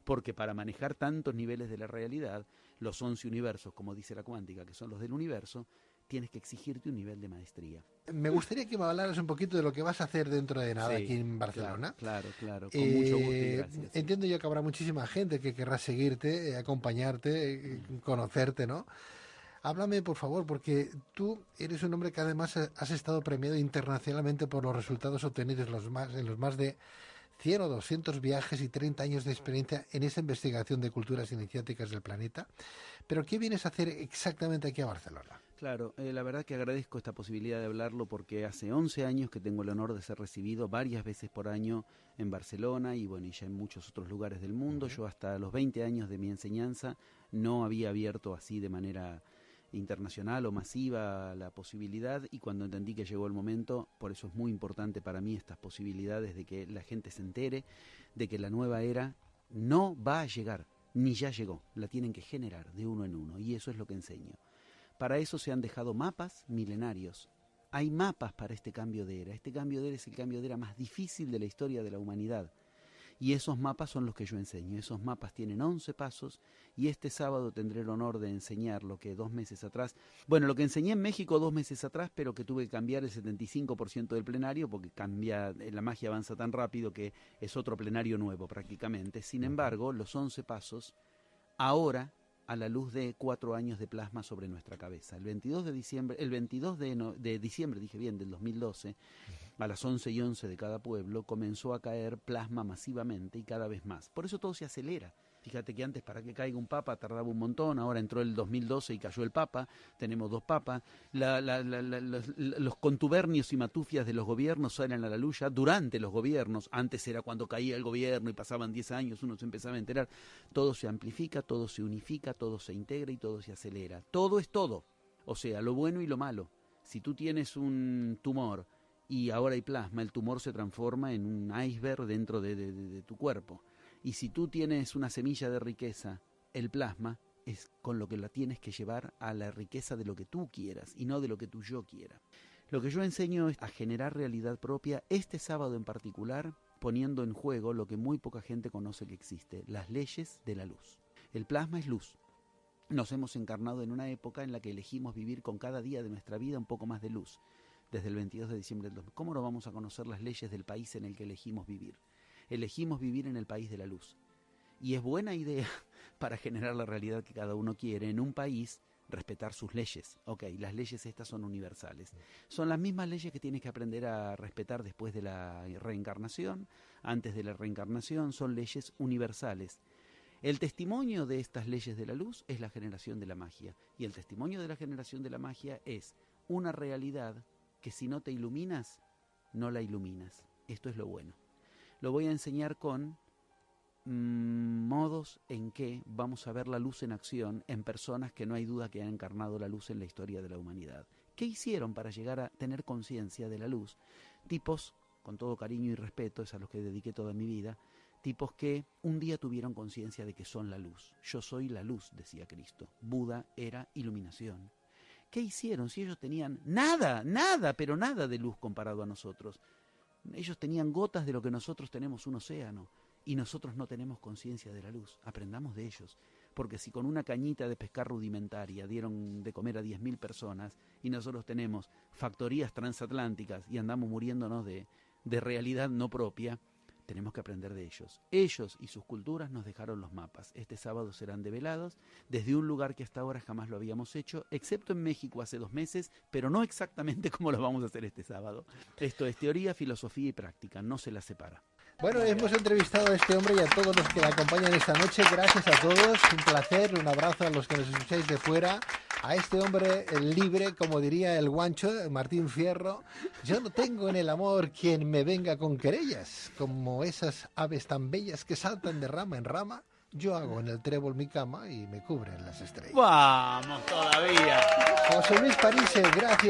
porque para manejar tantos niveles de la realidad, los 11 universos, como dice la cuántica, que son los del universo, tienes que exigirte un nivel de maestría. Me gustaría que me hablaras un poquito de lo que vas a hacer dentro de nada aquí en Barcelona. Claro, con mucho gusto y gracias. Entiendo yo que habrá muchísima gente que querrá seguirte, acompañarte, conocerte, ¿no? Háblame, por favor, porque tú eres un hombre que además has estado premiado internacionalmente por los resultados obtenidos en los más de 100 o 200 viajes y 30 años de experiencia en esa investigación de culturas iniciáticas del planeta. Pero ¿qué vienes a hacer exactamente aquí a Barcelona? Claro, la verdad que agradezco esta posibilidad de hablarlo porque hace 11 años que tengo el honor de ser recibido varias veces por año en Barcelona y bueno, y ya en muchos otros lugares del mundo. Yo hasta los 20 años de mi enseñanza no había abierto así de manera internacional o masiva la posibilidad, y cuando entendí que llegó el momento, por eso es muy importante para mí estas posibilidades de que la gente se entere de que la nueva era no va a llegar, ni ya llegó, la tienen que generar de uno en uno, y eso es lo que enseño. Para eso se han dejado mapas milenarios Hay mapas para este cambio de era. Este cambio de era es el cambio de era más difícil de la historia de la humanidad. Y esos mapas son los que yo enseño. Esos mapas tienen 11 pasos y este sábado tendré el honor de enseñar lo que 2 meses atrás, bueno, lo que enseñé en México 2 meses atrás, pero que tuve que cambiar el 75% del plenario porque la magia avanza tan rápido que es otro plenario nuevo prácticamente. Sin embargo, los 11 pasos ahora a la luz de 4 años de plasma sobre nuestra cabeza. El 22 de diciembre, dije bien, del 2012, a las 11:11 de cada pueblo, comenzó a caer plasma masivamente y cada vez más. Por eso todo se acelera. Fíjate que antes para que caiga un papa tardaba un montón, ahora entró el 2012 y cayó el papa, tenemos 2 papas, los contubernios y matufias de los gobiernos salen a la luz ya durante los gobiernos, antes era cuando caía el gobierno y pasaban 10 años, uno se empezaba a enterar, todo se amplifica, todo se unifica, todo se integra y todo se acelera, todo es todo, o sea, lo bueno y lo malo. Si tú tienes un tumor y ahora hay plasma, el tumor se transforma en un iceberg dentro de tu cuerpo. Y si tú tienes una semilla de riqueza, el plasma es con lo que la tienes que llevar a la riqueza de lo que tú quieras y no de lo que tu yo quiera. Lo que yo enseño es a generar realidad propia, este sábado en particular, poniendo en juego lo que muy poca gente conoce que existe, las leyes de la luz. El plasma es luz. Nos hemos encarnado en una época en la que elegimos vivir con cada día de nuestra vida un poco más de luz. Desde el 22 de diciembre del 2000. ¿Cómo no vamos a conocer las leyes del país en el que elegimos vivir? Elegimos vivir en el país de la luz. Y es buena idea para generar la realidad que cada uno quiere en un país respetar sus leyes. Ok, las leyes estas son universales. Son las mismas leyes que tienes que aprender a respetar después de la reencarnación, antes de la reencarnación, son leyes universales. El testimonio de estas leyes de la luz es la generación de la magia. Y el testimonio de la generación de la magia es una realidad que si no te iluminas, no la iluminas. Esto es lo bueno. Lo voy a enseñar con modos en que vamos a ver la luz en acción en personas que no hay duda que han encarnado la luz en la historia de la humanidad. ¿Qué hicieron para llegar a tener conciencia de la luz? Tipos, con todo cariño y respeto, es a los que dediqué toda mi vida, tipos que un día tuvieron conciencia de que son la luz. Yo soy la luz, decía Cristo. Buda era iluminación. ¿Qué hicieron si ellos tenían nada, pero nada de luz comparado a nosotros? Ellos tenían gotas de lo que nosotros tenemos un océano y nosotros no tenemos conciencia de la luz. Aprendamos de ellos, porque si con una cañita de pescar rudimentaria dieron de comer a 10.000 personas y nosotros tenemos factorías transatlánticas y andamos muriéndonos de realidad no propia, tenemos que aprender de ellos. Ellos y sus culturas nos dejaron los mapas. Este sábado serán develados desde un lugar que hasta ahora jamás lo habíamos hecho, excepto en México hace 2 meses, pero no exactamente como lo vamos a hacer este sábado. Esto es teoría, filosofía y práctica, no se las separa. Bueno, hemos entrevistado a este hombre y a todos los que le acompañan esta noche. Gracias a todos, un placer, un abrazo a los que nos escucháis de fuera. A este hombre libre, como diría el guancho, Martín Fierro. Yo no tengo en el amor quien me venga con querellas, como esas aves tan bellas que saltan de rama en rama. Yo hago en el trébol mi cama y me cubren las estrellas. ¡Vamos todavía! José Luis Parise, gracias.